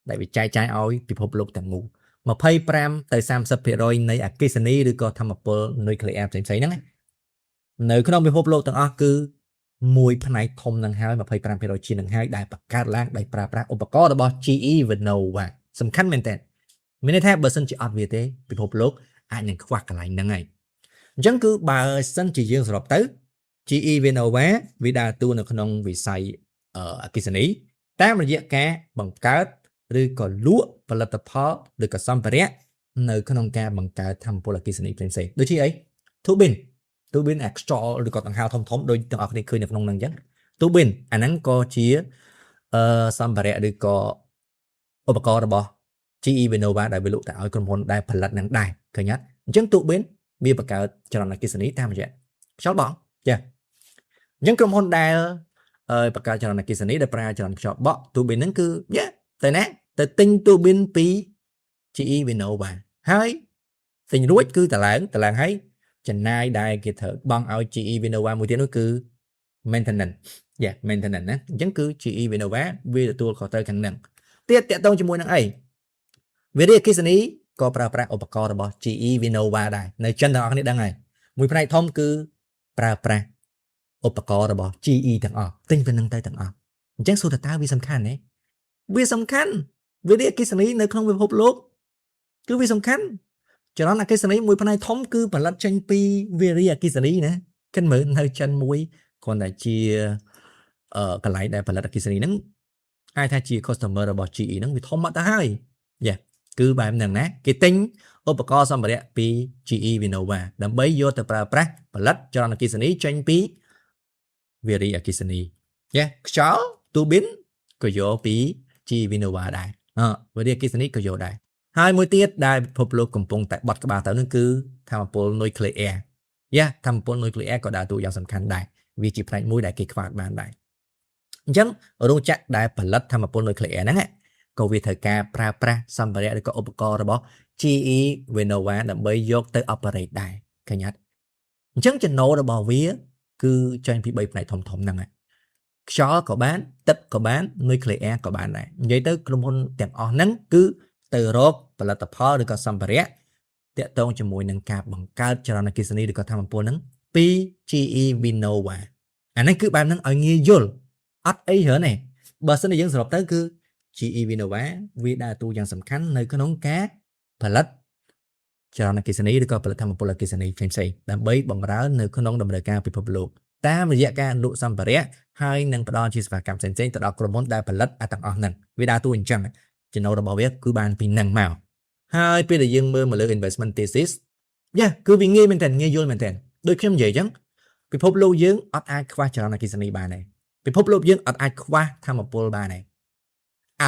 ដែលវាចែកចាយឲ្យពិភពលោកទាំងមូល 25-30% នៃអគ្គិសនីឬក៏ធម្មពល nuclear ផ្សេងៗហ្នឹងនៅក្នុងពិភពលោកទាំងអស់គឺ មួយផ្នែកធំនឹងហើយ25%ជាងនឹងហើយដែលបង្កើតឡើងដោយប្រើប្រាស់ឧបករណ៍របស់ GE Vernova សំខាន់មែនតើមានន័យថាបើសិនជាអត់វាទេពិភពលោកអាចនឹងខ្វះកន្លែងហ្នឹងហើយអញ្ចឹងគឺបើសិនជាយើងសរុបទៅ GE Vernova វាដើរតួនៅក្នុងវិស័យអគ្គិសនីតាមរយៈការបង្កើតឬក៏លក់ផលិតផលឬក៏សម្ភារៈនៅក្នុងការបង្កើតធម្មពលអគ្គិសនីផ្សេងៗដូចជាអី turbine អាខ្យល់ឬក៏ដង្ហើមធំៗដូចទាំងអស់គ្នាឃើញនៅក្នុងហ្នឹងអញ្ចឹង turbine អាហ្នឹងក៏ជាសម្ភារៈឬក៏ឧបករណ៍របស់ GE Vernova ដែលវាលក់ទៅឲ្យក្រុមហ៊ុនដែលផលិតហ្នឹងដែរឃើញអត់អញ្ចឹង turbine វាបង្កើតចរន្តអគ្គិសនីតាមរយៈខ្យល់បក់ចាអញ្ចឹងក្រុមហ៊ុនដែលបង្កើតចរន្តអគ្គិសនីដែលប្រើចរន្តខ្យល់បក់ turbine ហ្នឹងគឺទៅណាទៅទិញ turbine ពី GE Vernova ហើយទិញរួចគឺតម្លើងហើយចំណាយដែលគេត្រូវបង់ឲ្យ GE Vernova មួយទៀតនោះគឺ maintenance maintenance ណាអញ្ចឹងគឺ GE Vernova វាទទួលខុសត្រូវខាងហ្នឹងទៀតតាក់ទងជាមួយនឹងអីវារីអគ្គិសនីក៏ប្រើប្រាស់ឧបករណ៍របស់ GE Vernova ដែរនៅចិនទាំងអស់គ្នាដឹងហើយមួយផ្នែកធំគឺប្រើប្រាស់ឧបករណ៍របស់ GE ទាំងអស់ទិញទៅនឹងទៅទាំងអស់អញ្ចឹងសួរតើវាសំខាន់ទេវាសំខាន់វារីអគ្គិសនីនៅក្នុងពិភពលោកគឺវាសំខាន់ចរន្តអគ្គិសនីមួយផ្នែកធំគឺផលិតចេញពីវារីអគ្គិសនីណាគិតមើលនៅចិនមួយគ្រាន់តែជាកន្លែងដែលផលិតអគ្គិសនីហ្នឹងអាចថាជា customer របស់ GE ហ្នឹងវាធំអត់ទៅហើយគឺបែបហ្នឹងណាគេទិញឧបករណ៍សម្ភារៈពី GE Vernova ដើម្បីយកទៅប្រើប្រាស់ផលិតចរន្តអគ្គិសនីចេញពីវារីអគ្គិសនីខ្យល់ turbine ក៏យកពី GE Vernova ដែរវារីអគ្គិសនីក៏យកដែរហើយមួយទៀតដែលពិភពលោកកំពុងតែបត់ក្បាលទៅនោះគឺថាមពល nuclear ថាមពល nuclear ក៏ដើរតួយ៉ាងសំខាន់ដែរវាជាផ្នែកមួយដែលគេខ្វះបានដែរអញ្ចឹងរោងចក្រដែលផលិតថាមពល nuclear ហ្នឹងក៏វាត្រូវការប្រើប្រាស់សម្ភារៈឬក៏ឧបករណ៍របស់ GE Vernova ដើម្បីយកទៅ operate ដែរឃើញអត់អញ្ចឹងចំណូលរបស់វាគឺចេញពី3ផ្នែកធំៗហ្នឹងខ្យល់ក៏បានទឹកក៏បាន nuclear ក៏បានដែរនិយាយទៅក្រុមហ៊ុនទាំងអស់ហ្នឹងគឺទៅរកផលិតផលឬក៏សម្ភារៈតាក់ទងជាមួយនឹងការបង្កើតចរន្តអគ្គិសនីឬក៏ធម្មពលហ្នឹងពី GE Vernova អានេះគឺបែបហ្នឹងឲ្យងាយយល់អត់អីច្រើនទេបើសិនជាយើងសរុបទៅគឺ GE Vernova វាដើរតួយ៉ាងសំខាន់នៅក្នុងការផលិតចរន្តអគ្គិសនីឬក៏ផលិតធម្មពលអគ្គិសនីផ្សេងៗដើម្បីបម្រើនៅក្នុងតម្រូវការពិភពលោកតាមរយៈការលក់សម្ភារៈហើយនឹងផ្ដល់ជាសេវាកម្មផ្សេងៗទៅដល់ក្រុមហ៊ុនដែលផលិតទាំងអស់ហ្នឹងវាដើរតួអញ្ចឹងចំណូលរបស់វាគឺបានពីហ្នឹងមកហើយពេលដែលយើងមើលមកលើ investment thesis គឺវាងាយមែនតើងាយយល់មែនតើដូចខ្ញុំនិយាយអញ្ចឹងពិភពលោកយើងអត់អាចខ្វះចរន្តអគ្គិសនីបានទេពិភពលោកយើងអត់អាចខ្វះធម្មពលបានទេឥ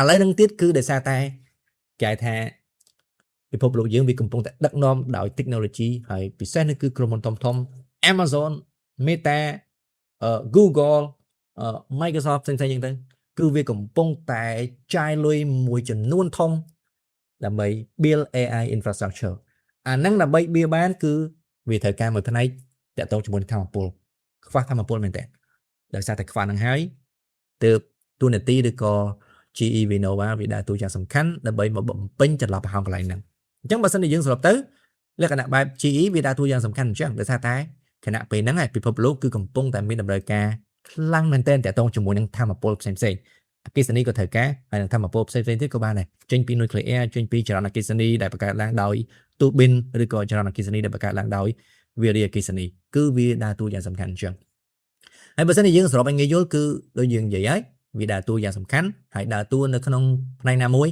ឡូវហ្នឹងទៀតគឺដោយសារតែគេថាពិភពលោកយើងវាកំពុងតែដឹកនាំដោយ technology ហើយពិសេសនោះគឺក្រុមហ៊ុនធំៗ Amazon Meta Google Microsoft ផ្សេងៗយ៉ាងទៅគឺវាកំពុងតែចាយលុយមួយចំនួនធំដើម្បី build AI infrastructure អាហ្នឹងដើម្បី build បានគឺវាត្រូវការមួយផ្នែកតាក់ទងជាមួយនឹងធម្មពលខ្វះធម្មពលមែនតើដោយសារតែខ្វះហ្នឹងហើយទើបទូនាទីឬក៏ GE Vernova វាដើរតួយ៉ាងសំខាន់ដើម្បីមកបំពេញចន្លោះប្រហោងកន្លែងហ្នឹងអញ្ចឹងបើសិនជាយើងសរុបទៅលក្ខណៈបែប GE វាដើរតួយ៉ាងសំខាន់អញ្ចឹងដោយសារតែខណៈពេលហ្នឹងពិភពលោកគឺកំពុងតែមានតម្រូវការខ្លាំងមែនទែនតាក់ទងជាមួយនឹងធម្មពលផ្សេងៗអគ្គិសនីក៏ត្រូវការហើយនឹងធម្មពលផ្សេងៗទៀតក៏បានដែរចេញពី nuclear ចេញពីចរន្តអគ្គិសនីដែលបង្កើតឡើងដោយ turbine ឬក៏ចរន្តអគ្គិសនីដែលបង្កើតឡើងដោយវារីអគ្គិសនីគឺវាដើរតួយ៉ាងសំខាន់អញ្ចឹងហើយបើសិនជាយើងសរុបឲ្យងាយយល់គឺដូចយើងនិយាយហើយវាដើរតួយ៉ាងសំខាន់ហើយដើរតួនៅក្នុងផ្នែកណាមួយ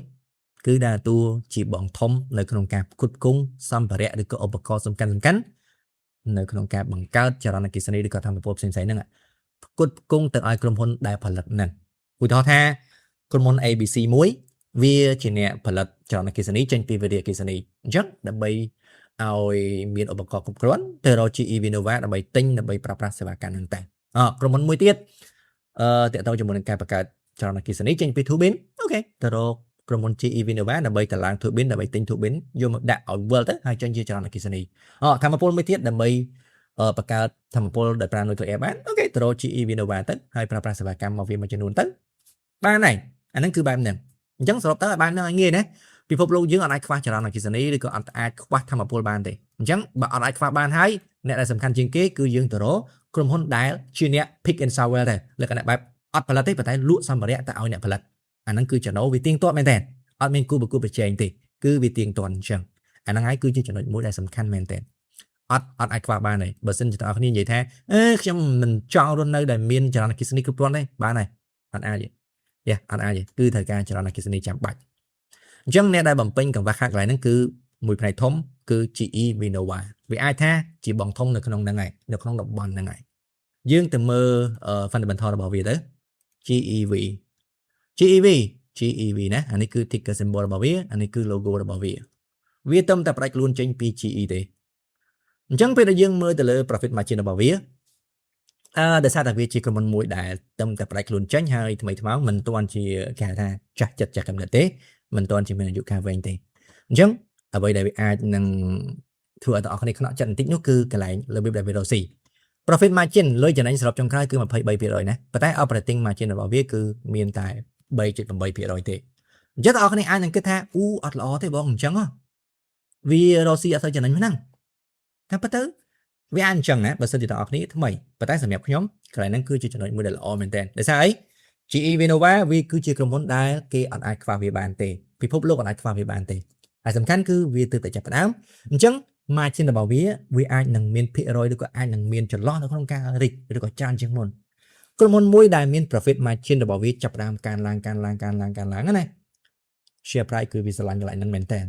គឺដើរតួជាបងធំនៅក្នុងការផ្គត់ផ្គង់សម្ភារៈឬក៏ឧបករណ៍សំខាន់នៅក្នុងការបង្កើតចរន្តអគ្គិសនីឬក៏ធម្មពលផ្សេងៗហ្នឹងផ្គត់ផ្គង់ទៅឲ្យក្រុមហ៊ុនដែលផលិតហ្នឹងឧទាហរណ៍ថាក្រុមហ៊ុន ABC មួយវាជាអ្នកផលិតចរន្តអគ្គិសនីចេញពីវារីអគ្គិសនីអញ្ចឹងដើម្បីឲ្យមានឧបករណ៍គ្រប់គ្រាន់ទៅរក GE Vernova ដើម្បីទិញដើម្បីប្រើប្រាស់សេវាកម្មហ្នឹងតែក្រុមហ៊ុនមួយទៀតតាក់ទងជាមួយនឹងការបង្កើតចរន្តអគ្គិសនីចេញពី turbine អូខេទៅរកក្រុមហ៊ុន GE Vernova ដើម្បីតឡើង turbine ដើម្បីទិញ turbine យកមកដាក់ឲ្យវិលទៅហើយចេញជាចរន្តអគ្គិសនីធម្មពលមួយទៀតដើម្បីបង្កើតធម្មពលដែលប្រើ nuclear បានអូខេទៅរក GE Vernova ទៅហើយប្រើប្រាស់សេវាកម្មមកវាមួយចំនួនទៅបានហើយអាហ្នឹងគឺបែបហ្នឹងអញ្ចឹងសរុបទៅឲ្យបានហ្នឹងឲ្យងាយណាពិភពលោកយើងអត់អាចខ្វះចរន្តអគ្គិសនីឬក៏អត់អាចខ្វះធម្មពលបានទេអញ្ចឹងបើអត់អាចខ្វះបានហើយអ្នកដែលសំខាន់ជាងគេគឺយើងទៅរក ក្រុមហ៊ុនដែលជាអ្នក pick and software ដែរលក្ខណៈបែបអត់ផលិតទេប៉ុន្តែលក់សម្ភារៈទៅឲ្យអ្នកផលិតអាហ្នឹងគឺចំណូលវាទៀងទាត់មែនតើអត់មានគូប្រកួតប្រជែងទេគឺវាទៀងទាត់អញ្ចឹងអាហ្នឹងហើយគឺជាចំណុចមួយដែលសំខាន់មែនតើអត់អាចខ្វះបានទេបើសិនជាអ្នកគ្នានិយាយថាខ្ញុំមិនចង់រស់នៅដែលមានចរន្តអគ្គិសនីគ្រប់គ្រាន់ទេបានហើយអត់អាចទេអត់អាចទេគឺត្រូវការចរន្តអគ្គិសនីចាំបាច់អញ្ចឹងអ្នកដែលបំពេញកង្វះខាតកន្លែងហ្នឹងគឺមួយផ្នែកធំគឺ GE Vernova វាអាចថាជាបងធំនៅក្នុងហ្នឹងហើយនៅក្នុងតំបន់ហ្នឹងហើយយើងទៅមើល fundamental របស់វាទៅ GEV ណាអានេះគឺ ticker symbol របស់វាអានេះគឺ logo របស់វាវាទំតែផ្ដាច់ខ្លួនចេញពី GE ទេអញ្ចឹងពេលដែលយើងមើលទៅលើ profit margin របស់វាដោយសារតែវាជាក្រុមហ៊ុនមួយដែលទំតែផ្ដាច់ខ្លួនចេញហើយថ្មីថ្មោងមិនទាន់ជាគេហៅថាចាស់ចិត្តចាស់កំណត់ទេមិនទាន់ជាមានអាយុកាលវែងទេអញ្ចឹងអ្វីដែលវាអាចនឹងធ្វើឲ្យអ្នកនរគ្នាខ្នក់ចិត្តបន្តិចនោះគឺកន្លែងរបៀបដែលវារកស៊ី profit margin លុយចំណេញសរុបចុងក្រោយគឺ 23% ណាប៉ុន្តែ operating margin របស់វាគឺមានតែ 3.8% ទេអញ្ចឹងអ្នកនរគ្នាអាចនឹងគិតថាអត់ល្អទេបងអញ្ចឹងវារកស៊ីអត់ទៅចំណេញហ្នឹងតែប៉ុន្តែវាអាចអញ្ចឹងណាបើសិនជាអ្នកនរគ្នាថ្មីប៉ុន្តែសម្រាប់ខ្ញុំកន្លែងហ្នឹងគឺជាចំណុចមួយដែលល្អមែនទែនដោយសារអី GE Vernova វាគឺជាក្រុមហ៊ុនដែលគេអត់អាចខ្វះវាបានទេពិភពលោកអត់អាចខ្វះវាបានទេហើយសំខាន់គឺវាទើបតែចាប់ផ្ដើមអញ្ចឹង margin របស់វាអាចនឹងមានភាគរយឬក៏អាចនឹងមានចន្លោះនៅក្នុងការរីកឬក៏ច្រើនជាងមុនក្រុមហ៊ុនមួយដែលមាន profit margin របស់វាចាប់ផ្ដើមកើនឡើងណា share price គឺវាស្រឡាញ់កន្លែងហ្នឹងមែនតើ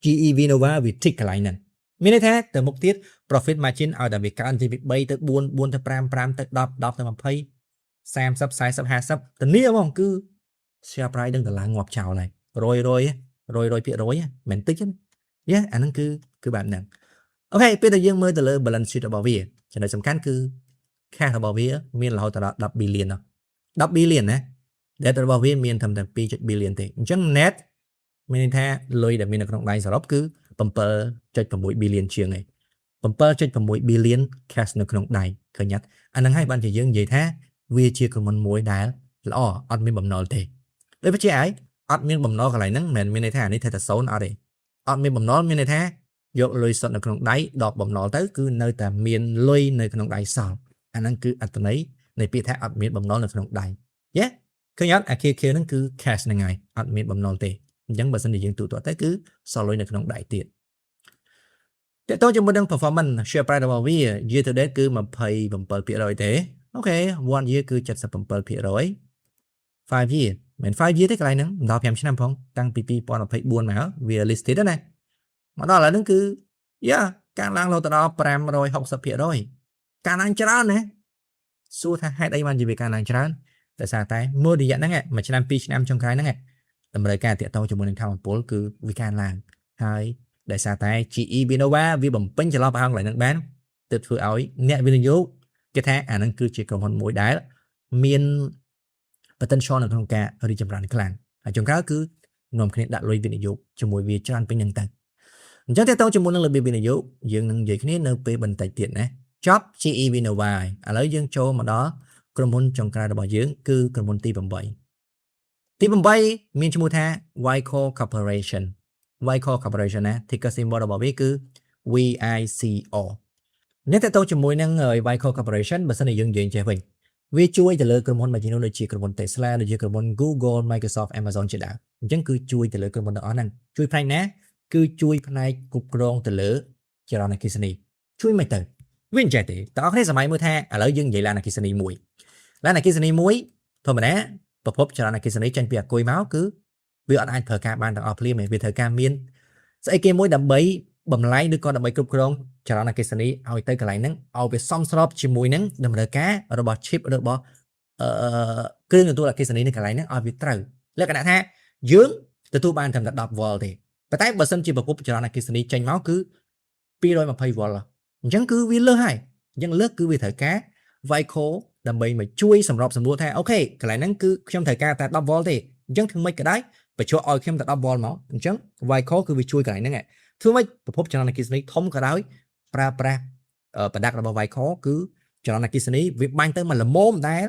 GE Vernova វា tick កន្លែងហ្នឹងមានន័យថាទៅមុខទៀត profit margin ឲ្យតែវាកើនពី3ទៅ4 4ទៅ5 5ទៅ10 10ទៅ20 30 40 50ទៅនេះហ្មងគឺ share price នឹងឡើងងាប់ចោលហើយ100%មិនតិចទេអាហ្នឹងគឺបែបហ្នឹងអូខេពេលដែលយើងមើលទៅលើ balance sheet របស់វាចំណុចសំខាន់គឺ cash របស់វាមានរហូតដល់10 billion 10 billion ណា debt របស់វាមានត្រឹមតែ 2 billion ទេអញ្ចឹង net មានន័យថាលុយដែលមាននៅក្នុងដៃសរុបគឺ 7.6 billion ជាងឯង 7.6 billion cash នៅក្នុងដៃឃើញអត់អាហ្នឹងហើយបានជាយើងនិយាយថាវាជាក្រុមហ៊ុនមួយដែលល្អអត់មានបំណុលទេដូចជាឯងអត់មានបំណុលកន្លែងហ្នឹងមិនមានន័យថាអានេះតែ0អត់ទេអត់មានបំណុលមានន័យថាយកលុយសុទ្ធនៅក្នុងដៃដកបំណុលទៅគឺនៅតែមានលុយនៅក្នុងដៃសល់អាហ្នឹងគឺអត្ថន័យនៃពាក្យថាអត់មានបំណុលនៅក្នុងដៃឃើញអត់អា KK ហ្នឹងគឺ cash ហ្នឹងហើយអត់មានបំណុលទេអញ្ចឹងបើសិនជាយើងទូទាត់ទៅគឺសល់លុយនៅក្នុងដៃទៀតតើតើជាមួយនឹង performance share price របស់វា year to date គឺ 27% ទេអូខេ one year គឺ 77% 5 year មិន5 year ទេកន្លែងហ្នឹងដល់5ឆ្នាំផងតាំងពី2024មកវា listed ណាមកដល់ឥឡូវហ្នឹងគឺកើនឡើងរហូតដល់ 560% កើនឡើងច្រើនណាសួរថាហេតុអីបានជាវាកើនឡើងច្រើនដោយសារតែមើលរយៈហ្នឹងមួយឆ្នាំ2ឆ្នាំចុងក្រោយហ្នឹងតម្រូវការតាក់ទងជាមួយនឹងធម្មពលគឺវាកើនឡើងហើយដោយសារតែ GE Vernova វាបំពេញចន្លោះប្រហោងកន្លែងហ្នឹងបានទើបធ្វើឲ្យអ្នកវិនិយោគគេថាអាហ្នឹងគឺជាក្រុមហ៊ុនមួយដែលមាន potential នៅក្នុងការរីកចម្រើនខ្លាំងហើយចុងក្រោយគឺនាំគ្នាដាក់លុយវិនិយោគជាមួយវាច្រើនពេញហ្នឹងទៅអញ្ចឹងតើតើជាមួយនឹងរបៀបវិនិយោគយើងនឹងនិយាយគ្នានៅពេលបន្តិចទៀតណាចប់ GE Vernova ឥឡូវយើងចូលមកដល់ក្រុមហ៊ុនចុងក្រោយរបស់យើងគឺក្រុមហ៊ុនទី8មានឈ្មោះថា Vico Corporation ណា ticker symbol របស់វាគឺ VICO នេះតើតើជាមួយនឹង Vico Corporation បើសិនជាយើងនិយាយចេះវិញវាជួយទៅលើក្រុមហ៊ុនមួយចំនួនដូចជាក្រុមហ៊ុន Tesla ដូចជាក្រុមហ៊ុន Google Microsoft Amazon ជាដើមអញ្ចឹងគឺជួយទៅលើក្រុមហ៊ុនទាំងអស់ហ្នឹងជួយផ្នែកណាគឺជួយផ្នែកគ្រប់គ្រងទៅលើចរន្តអគ្គិសនីជួយមិនទៅវាអញ្ចឹងទេតើអរគ្នាសម័យមើលថាឥឡូវយើងនិយាយឡានអគ្គិសនីមួយធម្មតាប្រភពចរន្តអគ្គិសនីចេញពីអាគុយមកគឺវាអត់អាចប្រើការបានទាំងអស់ភ្លាមទេវាត្រូវការមានស្អីគេមួយដើម្បីបំលែងឬក៏ដើម្បីគ្រប់គ្រងចរន្តអគ្គិសនីឲ្យទៅកន្លែងហ្នឹងឲ្យវាសមស្របជាមួយនឹងតម្រូវការរបស់ chip របស់គ្រឿងទទួលអគ្គិសនីនៅកន្លែងហ្នឹងឲ្យវាត្រូវលក្ខណៈថាយើងទទួលបានត្រឹមតែ10 volt ទេប៉ុន្តែបើសិនជាប្រភពចរន្តអគ្គិសនីចេញមកគឺ220 volt អញ្ចឹងគឺវាលើសហើយអញ្ចឹងលើសគឺវាត្រូវការ Vico ដើម្បីមកជួយសម្របសម្រួលថាអូខេកន្លែងហ្នឹងគឺខ្ញុំត្រូវការតែ10 volt ទេអញ្ចឹងធ្វើម៉េចក៏ដោយបញ្ចូលឲ្យខ្ញុំតែ10 volt មកអញ្ចឹង Vico គឺវាជួយកន្លែងហ្នឹងធ្វើម៉េចប្រភពចរន្តអគ្គិសនីធំក៏ដោយប្រើប្រាស់ប្រដាប់របស់ Vico គឺចរន្តអគ្គិសនីវាបាញ់ទៅមកល្មមដែល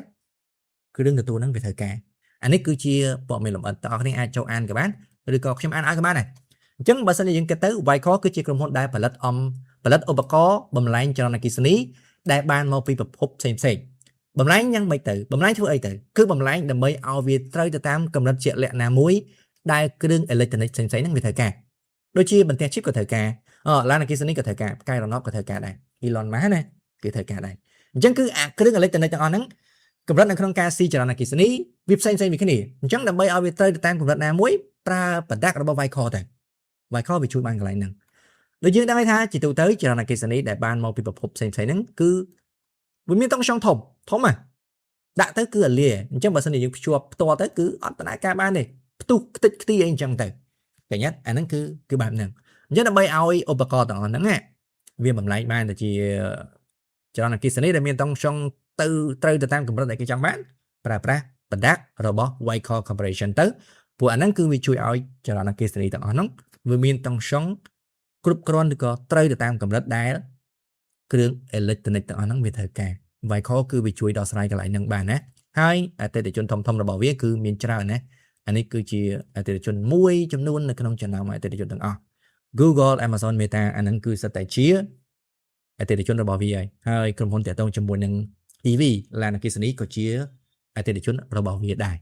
គឺរឿងទទួលហ្នឹងវាត្រូវការអានេះគឺជាព័ត៌មានលម្អិតតើអ្នកអាចចូលអានក៏បានឬក៏ខ្ញុំអានឲ្យក៏បានដែរអញ្ចឹងបើសិនជាយើងគិតទៅ Vico គឺជាក្រុមហ៊ុនដែលផលិតឧបករណ៍បំលែងចរន្តអគ្គិសនី ដែលបានមកពីប្រភពផ្សេងបំលែងយ៉ាងមិនទៅបំលែងធ្វើអីទៅគឺបំលែងដើម្បីឲ្យវាត្រូវទៅតាមកម្រិតជាក់លាក់ណាមួយដែលគ្រឿងអេឡិចត្រូនិកផ្សេងៗហ្នឹងវាត្រូវការដូចជាបន្ទះ chip ក៏ត្រូវការឡានអគ្គិសនីក៏ត្រូវការផ្កាយរណបក៏ត្រូវការដែរ Elon Musk ណាគេត្រូវការដែរអញ្ចឹងគឺអាគ្រឿងអេឡិចត្រូនិកទាំងអស់ហ្នឹងកម្រិតនៅក្នុងការស៊ីចរន្តអគ្គិសនីវាផ្សេងៗពីគ្នាអញ្ចឹងដើម្បីឲ្យវាត្រូវទៅតាមកម្រិតណាមួយប្រើប្រដាក់របស់ Vicor ទៅ Vicor វាជួយបានកន្លែងហ្នឹងដូចយើងដឹងថាជាទូទៅចរន្តអគ្គិសនីដែលបានមកពីប្រភពផ្សេងៗហ្នឹងគឺវាមានតុងចុងធំដាក់ទៅគឺអាលាអញ្ចឹងបើសិនជាយើងភ្ជាប់ផ្ទាល់ទៅគឺអត់ដំណើរការបានទេផ្ទុះខ្ទេចខ្ទីអីអញ្ចឹងទៅឃើញទេអាហ្នឹងគឺបែបហ្នឹងអញ្ចឹងដើម្បីឲ្យឧបករណ៍ទាំងអស់ហ្នឹងវាបំលែងបានទៅជាចរន្តអគ្គិសនីដែលមានតុងចុងទៅត្រូវទៅតាមកម្រិតដែលគេចង់បានប្រើប្រាស់ប្រដាក់របស់ Vicor Corporation ទៅពួកអាហ្នឹងគឺវាជួយឲ្យចរន្តអគ្គិសនីទាំងអស់ហ្នឹងវាមានតុងចុងគ្រប់គ្រាន់ឬក៏ត្រូវទៅតាមកម្រិតដែលគ្រឿងអេឡិចត្រូនិកទាំងអស់ហ្នឹងវាត្រូវការ Vicor គឺវាជួយដោះស្រាយកន្លែងហ្នឹងបានណាហើយអតិថិជនធំៗរបស់វាគឺមានច្រើនណាអានេះគឺជាអតិថិជនមួយចំនួននៅក្នុងចំណោមអតិថិជនទាំងអស់ Google Amazon Meta អាហ្នឹងគឺសិតតែជាអតិថិជនរបស់វាហើយក្រុមហ៊ុនតាក់ទងជាមួយនឹង EV ឡានអគ្គិសនីក៏ជាអតិថិជនរបស់វាដែរ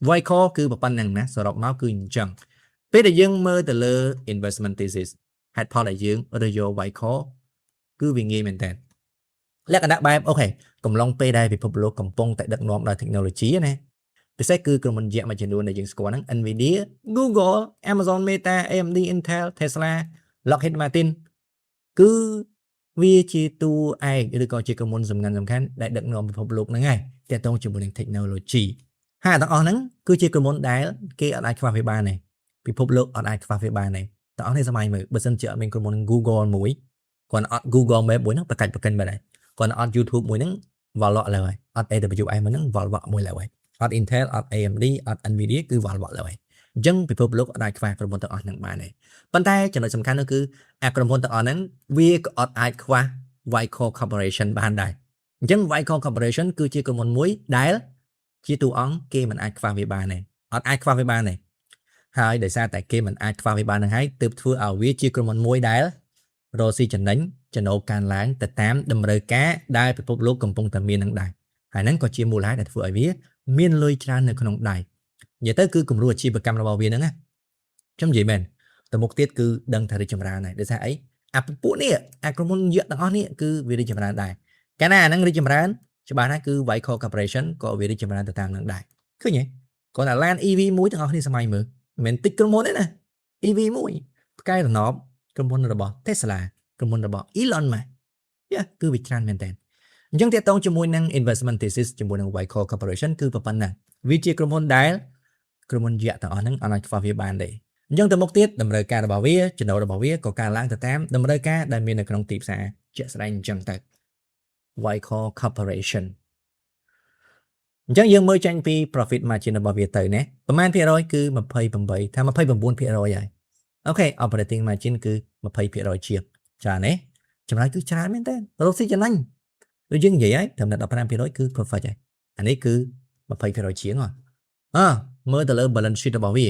Vicor គឺប៉ុណ្្នឹងណាសរុបមកគឺអញ្ចឹងពេលដែលយើងមើលទៅលើ investment thesis ហេតុផលដែលយើងរើសយក Vicor គឺវាងាយមែនតើលក្ខណៈបែបអូខេកំឡុងពេលដែលពិភពលោកកំពុងតែដឹកនាំដោយ technology ណាពិសេសគឺក្រុមហ៊ុនយក្សមួយចំនួនដែលយើងស្គាល់ហ្នឹង Nvidia Google Amazon Meta AMD Intel Tesla Lockheed Martin គឺវាជាតួឯកឬក៏ជាក្រុមហ៊ុនសំខាន់ដែលដឹកនាំពិភពលោកហ្នឹងហើយទាក់ទងជាមួយនឹង technology ហើយទាំងអស់ហ្នឹងគឺជាក្រុមហ៊ុនដែលគេអត់អាចខ្វះវាបានទេពិភពលោកអត់អាចខ្វះវាបានទេទាំងអស់នេះសម័យមើលបើសិនជាអត់មានក្រុមហ៊ុន Google មួយគាត់អត់ Google Map មួយហ្នឹងប្រកាច់ប្រកិនបាត់ហើយគាត់អត់ YouTube មួយហ្នឹងវល់វក់លើហើយអត់ AWS មួយហ្នឹងវល់វក់មួយលើហើយអត់ Intel អត់ AMD អត់ Nvidia គឺវល់វក់លើហើយអញ្ចឹងពិភពលោកអត់អាចខ្វះក្រុមហ៊ុនទាំងអស់ហ្នឹងបានទេប៉ុន្តែចំណុចសំខាន់នោះគឺអាក្រុមហ៊ុនទាំងអស់ហ្នឹងវាក៏អត់អាចខ្វះ Vicor Corporation បានដែរអញ្ចឹង Vicor Corporation គឺជាក្រុមហ៊ុនមួយដែលជាតួអង្គគេមិនអាចខ្វះវាបានទេអត់អាចខ្វះវាបានទេហើយដោយសារតែគេមិនអាចខ្វះវាបានហ្នឹងហើយទើបធ្វើឲ្យវាជាក្រុមហ៊ុនមួយដែលរកស៊ីចំណេញចំណូលកើនឡើងទៅតាមតម្រូវការដែលពិភពលោកកំពុងតែមាននឹងដែរហើយហ្នឹងក៏ជាមូលហេតុដែលធ្វើឲ្យវាមានលុយច្រើននៅក្នុងដៃនិយាយទៅគឺគំរូអាជីវកម្មរបស់វាហ្នឹងណាខ្ញុំនិយាយមែនទៅមុខទៀតគឺដឹងថារីកចម្រើនហើយដោយសារអីអាពួកនេះអាក្រុមហ៊ុនយក្សទាំងអស់នេះគឺវារីកចម្រើនដែរកាលណាអាហ្នឹងរីកចម្រើនច្បាស់ណាស់គឺ Vicor Corporation ក៏វារីកចម្រើនទៅតាមនឹងដែរឃើញទេគាត់ថាឡាន EV មួយទាំងអស់នេះសម័យមើលមិនមែនតិចក្រុមហ៊ុនទេណា EV មួយផ្កាយរណបក្រុមហ៊ុនរបស់ Tesla ក្រុមហ៊ុនរបស់ Elon Musk គឺវាច្រើនមែនតើអញ្ចឹងទាក់ទងជាមួយនឹង investment thesis ជាមួយនឹង Vicor Corporation គឺប៉ុណ្ណឹងវាជាក្រុមហ៊ុនដែលក្រុមហ៊ុនយក្សទាំងអស់ហ្នឹងអាចខ្វះវាបានទេអញ្ចឹងទៅមុខទៀតតម្រូវការរបស់វាចំណូលរបស់វាក៏កើនឡើងទៅតាមតម្រូវការដែលមាននៅក្នុងទីផ្សារជាក់ស្ដែងអញ្ចឹងទៅ Vicor Corporation អញ្ចឹងយើងមើលចាញ់ពី profit margin របស់វាទៅណាប្រហែលភាគរយគឺ28ថា 29% ហើយអូខេ operating margin គឺ 20% ជាងច្រើនទេចម្លើយគឺច្រើនមែនតើរកស៊ីចំណេញដូចយើងនិយាយហើយត្រឹមតែ 15% គឺ profit ហើយអានេះគឺ 20% ជាងមើលទៅលើ balance sheet របស់វា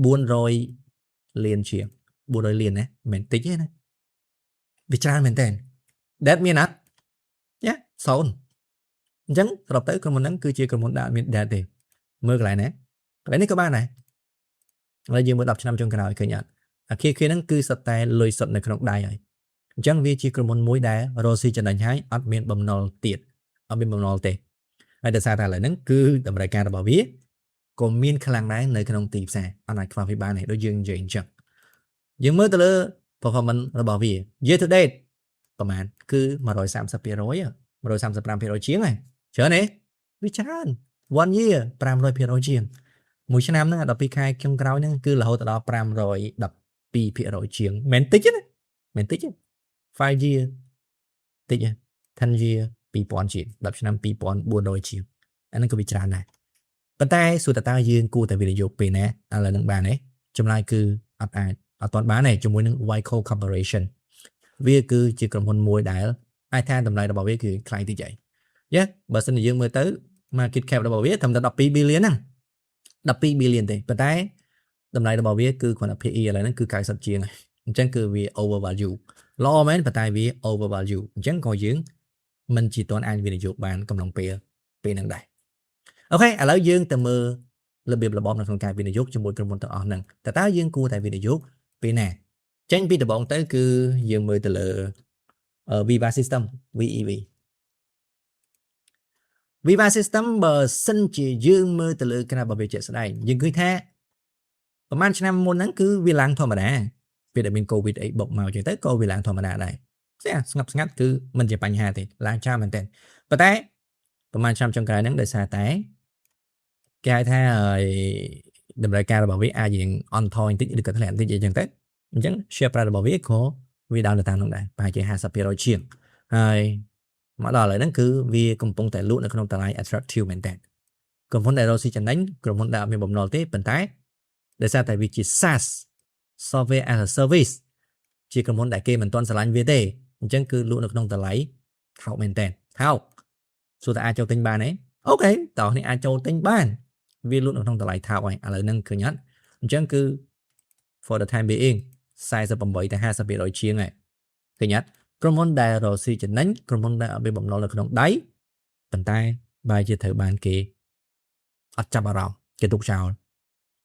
400លានជាង400លានណាមិនតិចទេណាវាច្រើនមែនតើ debt មានអត់0អញ្ចឹងសរុបទៅក្រុមហ៊ុនហ្នឹងគឺជាក្រុមហ៊ុនដែលមាន debt ទេមើលកន្លែងណាកន្លែងនេះក៏បានដែរហើយយើងមើល10ឆ្នាំចុងក្រោយឃើញអត់អាគារហ្នឹងគឺសុទ្ធតែលុយសុទ្ធនៅក្នុងដៃហើយអញ្ចឹងវាជាក្រុមហ៊ុនមួយដែលរកស៊ីចំណេញហើយអត់មានបំណុលទៀតអត់មានបំណុលទេហើយដោយសារតែឥឡូវហ្នឹងគឺតម្រូវការរបស់វាក៏មានខ្លាំងដែរនៅក្នុងទីផ្សារអត់អាចខ្វះវាបានទេដូចយើងនិយាយអញ្ចឹងយើងមើលទៅលើ performance របស់វា year to date ប្រហែលគឺ 130% 135% ជាងហើយច្រើនទេវាច្រើន one year 500% ជាងមួយឆ្នាំហ្នឹង12ខែចុងក្រោយហ្នឹងគឺរហូតដល់ 512% ជាងមិនតិចទេមិនតិចទេ5 year តិចទេ10 year 2000ជាង10ឆ្នាំ2400ជាងអាហ្នឹងក៏វាច្រើនដែរប៉ុន្តែសួរតើយើងគួរតែវិនិយោគពេលណាឥឡូវហ្នឹងបានទេចម្លើយគឺអត់ទាន់បានទេជាមួយនឹង Vicor Corporation វាគឺជាក្រុមហ៊ុនមួយដែលអាចថាតម្លៃរបស់វាគឺខ្លាំងតិចហើយបើសិនជាយើងមើលទៅ market cap របស់វាត្រឹមតែ12 billion ហ្នឹង12 billion ទេប៉ុន្តែតម្លៃរបស់វាគឺគ្រាន់តែ PE ឥឡូវហ្នឹងគឺ90ជាងហើយអញ្ចឹងគឺវា over value ល្អមែនប៉ុន្តែវា over value អញ្ចឹងក៏យើង mình chỉ toàn ai video bạn cầm lòng pe năng đại ok à lỡ dương từ mưa lập biệt là bom là con cái video cho mỗi cái môn tập ở năngแต่ตาdương cua tại video pe nè tranh pi từ bọn tới cứ dương mười từ lỡ Viva System VEV Viva System បើសិនជាយើងមើលទៅលើការបើវាជាក់ស្ដែងយើងឃើញថាប្រហែលឆ្នាំមុនហ្នឹងគឺវាឡើងធម្មតាពេលដែលមាន COVID អីបុកមកចឹងទៅក៏វាឡើងធម្មតាដែរស្ងាត់ស្ងាត់គឺមិនជាបញ្ហាទេឡើងច្រើនមែនទែនប៉ុន្តែប្រហែលឆ្នាំចុងក្រោយហ្នឹងដោយសារតែគេហៅថាតម្រូវការរបស់វាអាចយើងអន់ថយបន្តិចឬក៏ធ្លាក់បន្តិចអីចឹងទៅអញ្ចឹង share price របស់វាក៏វាដើរទៅតាមនោះដែរប្រហែលជា 50% ជាងហើយមកដល់ឥឡូវហ្នឹងគឺវាកំពុងតែលក់នៅក្នុងតម្លៃ attractive មែនតើក្រុមហ៊ុនដែលរកស៊ីចំណេញក្រុមហ៊ុនដែលអត់មានបំណុលទេប៉ុន្តែដោយសារតែវាជា SaaS software as a service ជាក្រុមហ៊ុនដែលគេមិនទាន់ស្រឡាញ់វាទេអញ្ចឹងគឺលក់នៅក្នុងតម្លៃថោកមែនតើថោកសួរតែអាចចូលទិញបានទេអូខេតោះនេះអាចចូលទិញបានវាលក់នៅក្នុងតម្លៃថោកហើយឥឡូវហ្នឹងឃើញអត់អញ្ចឹងគឺ for the time being 48ទៅ 50% ជាងហើយឃើញអត់ក្រុមហ៊ុនដែលរកស៊ីចំណេញក្រុមហ៊ុនដែលអត់មានបំណុលនៅក្នុងដៃប៉ុន្តែបែរជាត្រូវបានគេអត់ចាប់អារម្មណ៍គេទុកចោល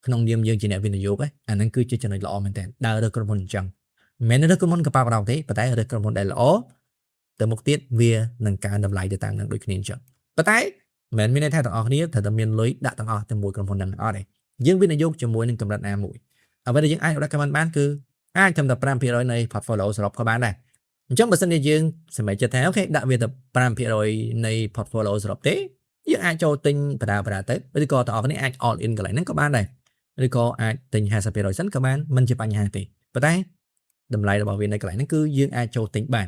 ក្នុងនាមយើងជាអ្នកវិនិយោគអាហ្នឹងគឺជាចំណុចល្អមែនតើដើររើក្រុមហ៊ុនអញ្ចឹងមិនមែនរើក្រុមហ៊ុនកប៉ាល់បដោទេប៉ុន្តែរើក្រុមហ៊ុនដែលល្អទៅមុខទៀតវានឹងកើនតម្លៃទៅតាមនឹងដូចគ្នាអញ្ចឹងប៉ុន្តែមិនមានន័យថាទាំងអស់គ្នាត្រូវតែមានលុយដាក់ទាំងអស់ទៅមួយក្រុមហ៊ុនហ្នឹងអត់ទេយើងវិនិយោគជាមួយនឹងកម្រិតណាមួយអ្វីដែលយើងអាចរកកម្មបានគឺអាចចំតែ 5% នៃ portfolio សរុបក៏បានដែរអញ្ចឹងបើសិនជាយើងសម្រេចចិត្តថាអូខេដាក់វាទៅ 5% នៃ portfolio សរុបទេយើងអាចចូលទិញបដាទៅឬក៏ទាំងអស់គ្នាអាច all in កន្លែងហ្នឹងក៏បានដែរឬក៏អាចទិញ 50% សិនក៏បានមិនជាបញ្ហាទេប៉ុន្តែតម្លៃរបស់វានៅកន្លែងហ្នឹងគឺយើងអាចចូលទិញបាន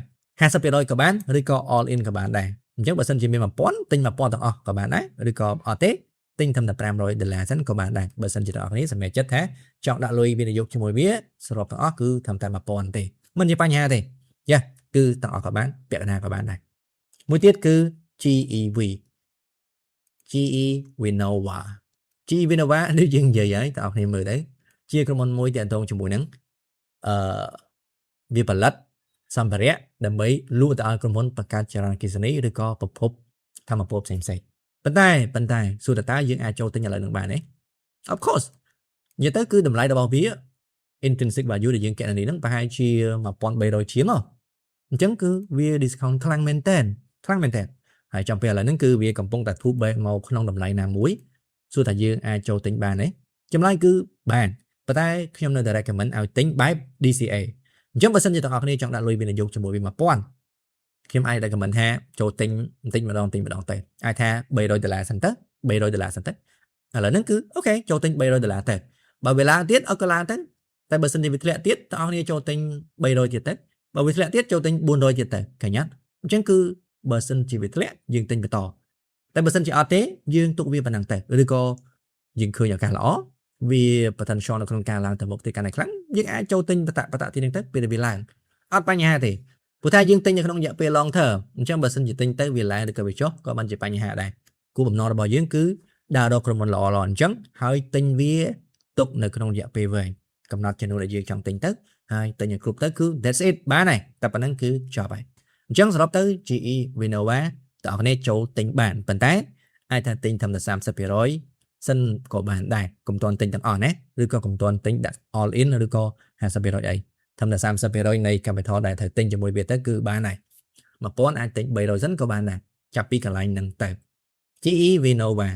50% ក៏បានឬក៏ all in ក៏បានដែរអញ្ចឹងបើសិនជាមាន 1000 ទិញ 1000 ទាំងអស់ក៏បានដែរឬក៏អត់ទេទិញត្រឹមតែ $500 សិនក៏បានដែរបើសិនជាទាំងអស់គ្នាសម្រេចចិត្តថាចង់ដាក់លុយវិនិយោគជាមួយវាសរុបទាំងអស់គឺត្រឹមតែ 1000 ទេមិនជាបញ្ហាទេយ៉ាគឺទាំងអស់ក៏បានពាក់កណ្ដាលក៏បានដែរមួយទៀតគឺ GEV GE Vinova GE Vinova ដូចយើងនិយាយហើយតើអ្នកមើលទៅជាក្រុមហ៊ុនមួយទាក់ទងជាមួយនឹងវាផលិតសម្ភារៈដើម្បីលក់ទៅឲ្យក្រុមហ៊ុនបង្កើតចរន្តអគ្គិសនីឬក៏ប្រភពធម្មពលផ្សេងៗប៉ុន្តែសួរតើយើងអាចចូលទិញឥឡូវនឹងបានទេ Of course និយាយទៅគឺតម្លៃរបស់វា intrinsic value ដែលយើងកណនីហ្នឹងប្រហែលជា $1,300 ជាងអញ្ចឹងគឺវា discount ខ្លាំងមែនតើហើយចំពេលឥឡូវហ្នឹងគឺវាកំពុងតែធូបបែកមកក្នុងតម្លៃណាមួយសួរថាយើងអាចចូលទិញបានទេចម្លើយគឺបានប៉ុន្តែខ្ញុំនៅតែ recommend ឲ្យទិញបែប DCA អញ្ចឹងបើសិនជាទាំងអស់គ្នាចង់ដាក់លុយវិនិយោគជាមួយវា 1000 ខ្ញុំអាច recommend ថាចូលទិញបន្តិចម្ដងទៅអាចថា $300 សិនទៅ $300 សិនទៅឥឡូវហ្នឹងគឺអូខេចូលទិញ $300 ទៅបើវាឡើងទៀតអត់ក៏ឡើងទៅតែបើសិនជាវាធ្លាក់ទៀតទាំងអស់គ្នាចូលទិញ $300 ទៀតទៅបើវាធ្លាក់ទៀតចូលទិញ $400 ទៀតទៅឃើញអត់អញ្ចឹងគឺបើសិនជាវាធ្លាក់យើងទិញបន្តតែបើសិនជាអត់ទេយើងទុកវាប៉ុណ្ណឹងទៅឬក៏យើងឃើញឱកាសល្អវា potential នៅក្នុងការឡើងទៅមុខទីកាន់តែខ្លាំងយើងអាចចូលទិញបតទីនេះទៅពេលវាឡើងអត់បញ្ហាទេព្រោះថាយើងទិញនៅក្នុងរយៈពេល long term អញ្ចឹងបើសិនជាទិញទៅវាឡើងឬក៏វាចុះក៏មិនជាបញ្ហាដែរគោលបំណងរបស់យើងគឺដើររកក្រុមហ៊ុនល្អៗអញ្ចឹងហើយទិញវាទុកនៅក្នុងរយៈពេលវែងកំណត់ចំនួនដែលយើងចង់ទិញទៅហើយទិញឲ្យគ្រប់ទៅគឺ that's it បានហើយតែប៉ុណ្្នឹងគឺចប់ហើយអញ្ចឹងសរុបទៅ GE Vinova តើអ្នកនេះចូលទិញបានប៉ុន្តែអាចថាទិញត្រឹមតែ 30% សិនក៏បានដែរកុំទាន់ទិញទាំងអស់ណាឬក៏កុំទាន់ទិញដាក់ all in ឬក៏ 50% អីត្រឹមតែ 30% នៃ capital ដែលត្រូវទិញជាមួយវាទៅគឺបានដែរ 1000 អាចទិញ 300 សិនក៏បានដែរចាប់ពីកន្លែងហ្នឹងទៅ GE Vinova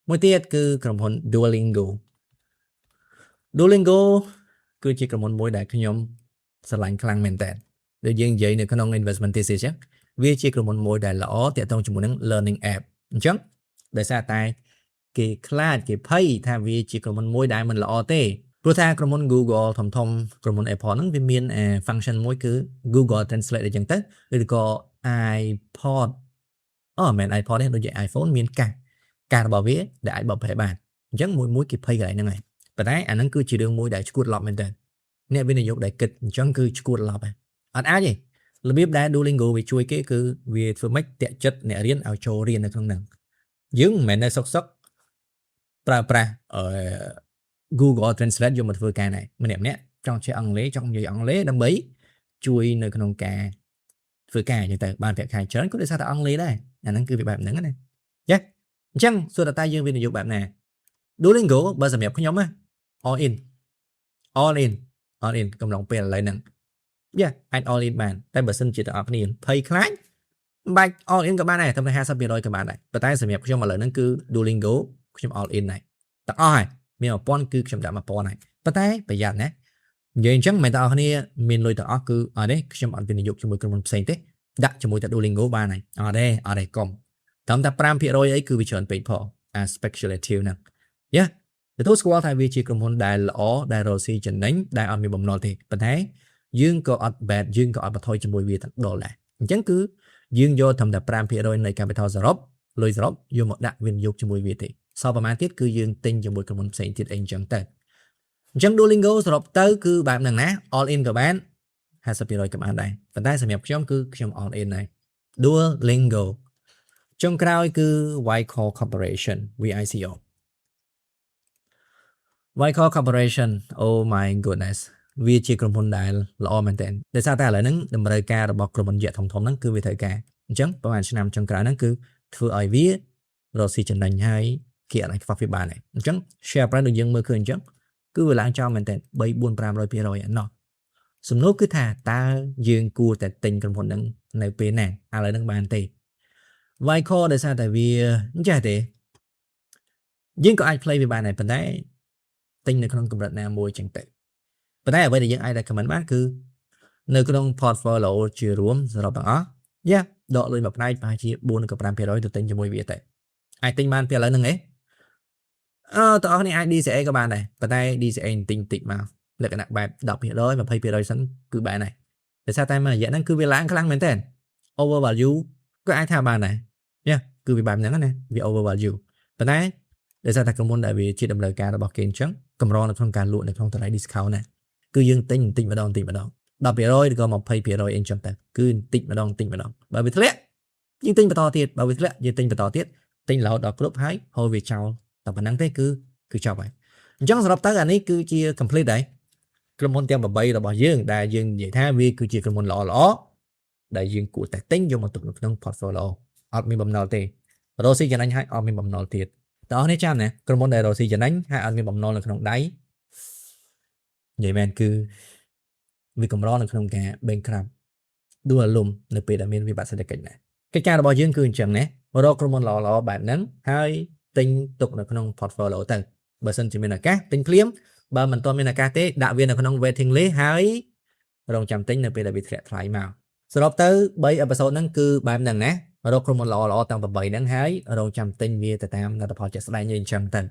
មួយទៀតគឺក្រុមហ៊ុន Duolingo គឺជាក្រុមហ៊ុនមួយដែលខ្ញុំស្រឡាញ់ខ្លាំងមែនតើដូចយើងនិយាយនៅក្នុង investment thesis វាជាក្រុមហ៊ុនមួយដែលល្អទាក់ទងជាមួយនឹង learning app អញ្ចឹងដោយសារតែគេខ្លាចគេភ័យថាវាជាក្រុមហ៊ុនមួយដែលមិនល្អទេព្រោះថាក្រុមហ៊ុន Google ធំក្រុមហ៊ុន Apple ហ្នឹងវាមាន function មួយគឺ Google Translate អញ្ចឹងទៅឬក៏ iPod មិន iPod ទេដូចជា iPhone មានការរបស់វាដែលអាចបកប្រែបានអញ្ចឹងមួយគេភ័យកន្លែងហ្នឹងហើយប៉ុន្តែអាហ្នឹងគឺជារឿងមួយដែលឈួតឡប់មែនតើអ្នកវិនិយោគដែលគិតអញ្ចឹងគឺឈួតឡប់ហើយអត់អាចទេរបៀបដែល Duolingo វាជួយគេគឺវាធ្វើម៉េចតាក់ចិត្តអ្នករៀនឲ្យចូលរៀននៅក្នុងហ្នឹងយើងមិនមែននៅសុកប្រើប្រាស់Google Translate យកមកធ្វើការណាម្នាក់ចង់ចេះអង់គ្លេសចង់និយាយអង់គ្លេសដើម្បីជួយនៅក្នុងការ ធ្វើការអញ្ចឹងទៅបានប្រាក់ខែច្រើនក៏ដោយសារតែអង់គ្លេសដែរអាហ្នឹងគឺវាបែបហ្នឹងណាចាអញ្ចឹងសួរតើយើងវិនិយោគបែបណា Duolingo បើសម្រាប់ខ្ញុំណា all in all in all in កំឡុងពេលឥឡូវហ្នឹងអាច all in បានតែបើសិនជាតើអរគ្នាភ័យខ្លាចមិនបាច់ all in ក៏បានដែរតែ50% ក៏បានដែរប៉ុន្តែសម្រាប់ខ្ញុំឥឡូវហ្នឹងគឺ Duolingo ខ្ញុំ all in ដែរទាំងអស់ហើយមាន 1000 គឺខ្ញុំដាក់ 1000 ហើយប៉ុន្តែប្រយ័ត្នណានិយាយអញ្ចឹងមិនតែអស់គ្នាមានលុយទាំងអស់គឺអត់ទេខ្ញុំអត់វិនិយោគជាមួយក្រុមហ៊ុនផ្សេងទេដាក់ជាមួយតែ Duolingo បានហើយអត់ទេកុំត្រឹមតែ 5% អីគឺវាច្រើនពេកផងអា speculative ហ្នឹងទទួលស្គាល់ថាវាជាក្រុមហ៊ុនដែលល្អដែលរកស៊ីចំណេញដែលអត់មានបំណុលទេប៉ុន្តែយើងក៏អត់ bad យើងក៏អត់បន្ថយជាមួយវាទាំងដុលដែរអញ្ចឹងគឺយើងយកត្រឹមតែ 5% នៃ capital សរុបលុយសរុបយកមកដាក់វិនិយោគជាមួយវាទេសល់ប្រហែលទៀតគឺយើងទិញជាមួយក្រុមហ៊ុនផ្សេងទៀតអីអញ្ចឹងទៅអញ្ចឹង Duolingo សរុបទៅគឺបែបហ្នឹងណា all in ក៏បាន 50% ក៏បានដែរប៉ុន្តែសម្រាប់ខ្ញុំគឺខ្ញុំ all in ដែរ Duolingo ចុងក្រោយគឺ Vico Corporation VICO Vico Corporation oh my goodness វាជាក្រុមហ៊ុនដែលល្អមែនទែនដោយសារតែឥឡូវហ្នឹងតម្រូវការរបស់ក្រុមហ៊ុនយក្សធំៗហ្នឹងគឺវាត្រូវការអញ្ចឹងប្រហែលឆ្នាំចុងក្រោយហ្នឹងគឺធ្វើឲ្យវារកស៊ីចំណេញហើយគេអាចខ្វះវាបានហើយអញ្ចឹង share price ដូចយើងមើលឃើញអញ្ចឹងគឺវាឡើងចោលមែនទែន 3-4-500% ណោះសំណួរគឺថាតើយើងគួរតែទិញក្រុមហ៊ុនហ្នឹងនៅពេលណាឥឡូវហ្នឹងបានទេ Vico ដោយសារតែវាអញ្ចឹងទេយើងក៏អាច play វាបានដែរប៉ុន្តែទិញនៅក្នុងកម្រិតណាមួយចឹងទៅប៉ុន្តែអ្វីដែលយើងអាច recommend បានគឺនៅក្នុង portfolio ជារួមសរុបទាំងអស់ដកលុយមួយផ្នែកប្រហែលជា 4-5% ទៅទិញជាមួយវាទៅអាចទិញបានពេលឥឡូវហ្នឹងតើអស់នេះអាច DCA ក៏បានដែរប៉ុន្តែ DCA ទិញតិចមកលក្ខណៈបែប 10% 20% សិនគឺបានដែរដោយសារតែមួយរយៈហ្នឹងគឺវាឡើងខ្លាំងមែនតើ over value ក៏អាចថាបានដែរគឺវាបែបហ្នឹងណាវា over value ប៉ុន្តែដោយសារតែក្រុមហ៊ុនដែលវាជាតម្រូវការរបស់គេអញ្ចឹងកម្រនៅក្នុងការលក់នៅក្នុងតម្លៃ discount ណាគឺយើងទិញបន្តិចម្ដង 10% ឬក៏ 20% អីចឹងទៅគឺបន្តិចម្ដងបើវាធ្លាក់យើងទិញបន្តទៀតបើវាធ្លាក់យើងទិញបន្តទៀតទិញរហូតដល់គ្រប់ហើយហូរវាចោលតែប៉ុណ្្នឹងទេគឺចប់ហើយអញ្ចឹងសរុបទៅអានេះគឺជា complete ដែរក្រុមហ៊ុនទាំង8របស់យើងដែលយើងនិយាយថាវាគឺជាក្រុមហ៊ុនល្អដែលយើងគួរតែទិញយកមកទុកនៅក្នុង portfolio អត់មានបំណុលទេរកស៊ីចំណេញហើយអត់មានបំណុលទៀតតើអស់នេះចាំណាក្រុមហ៊ុនដែលរកស៊ីចំណេញហើយអត់មានបំណុលនៅក្នុងដៃនិយាយមែនគឺវាកម្រនៅក្នុងការ bankrupt ដួលរលំនៅពេលដែលមានវិបត្តិសេដ្ឋកិច្ចណាកិច្ចការរបស់យើងគឺអញ្ចឹងណារកក្រុមហ៊ុនល្អបែបហ្នឹងហើយទិញទុកនៅក្នុង portfolio ទៅបើសិនជាមានឱកាសទិញភ្លាមបើមិនទាន់មានឱកាសទេដាក់វានៅក្នុង waiting list ហើយរងចាំទិញនៅពេលដែលវាធ្លាក់ថ្លៃមកសរុបទៅ3 episode ហ្នឹងគឺបែបហ្នឹងណារកក្រុមហ៊ុនល្អតាំង8ហ្នឹងហើយរងចាំទិញវាទៅតាមលទ្ធផលជាក់ស្ដែងអញ្ចឹងទៅ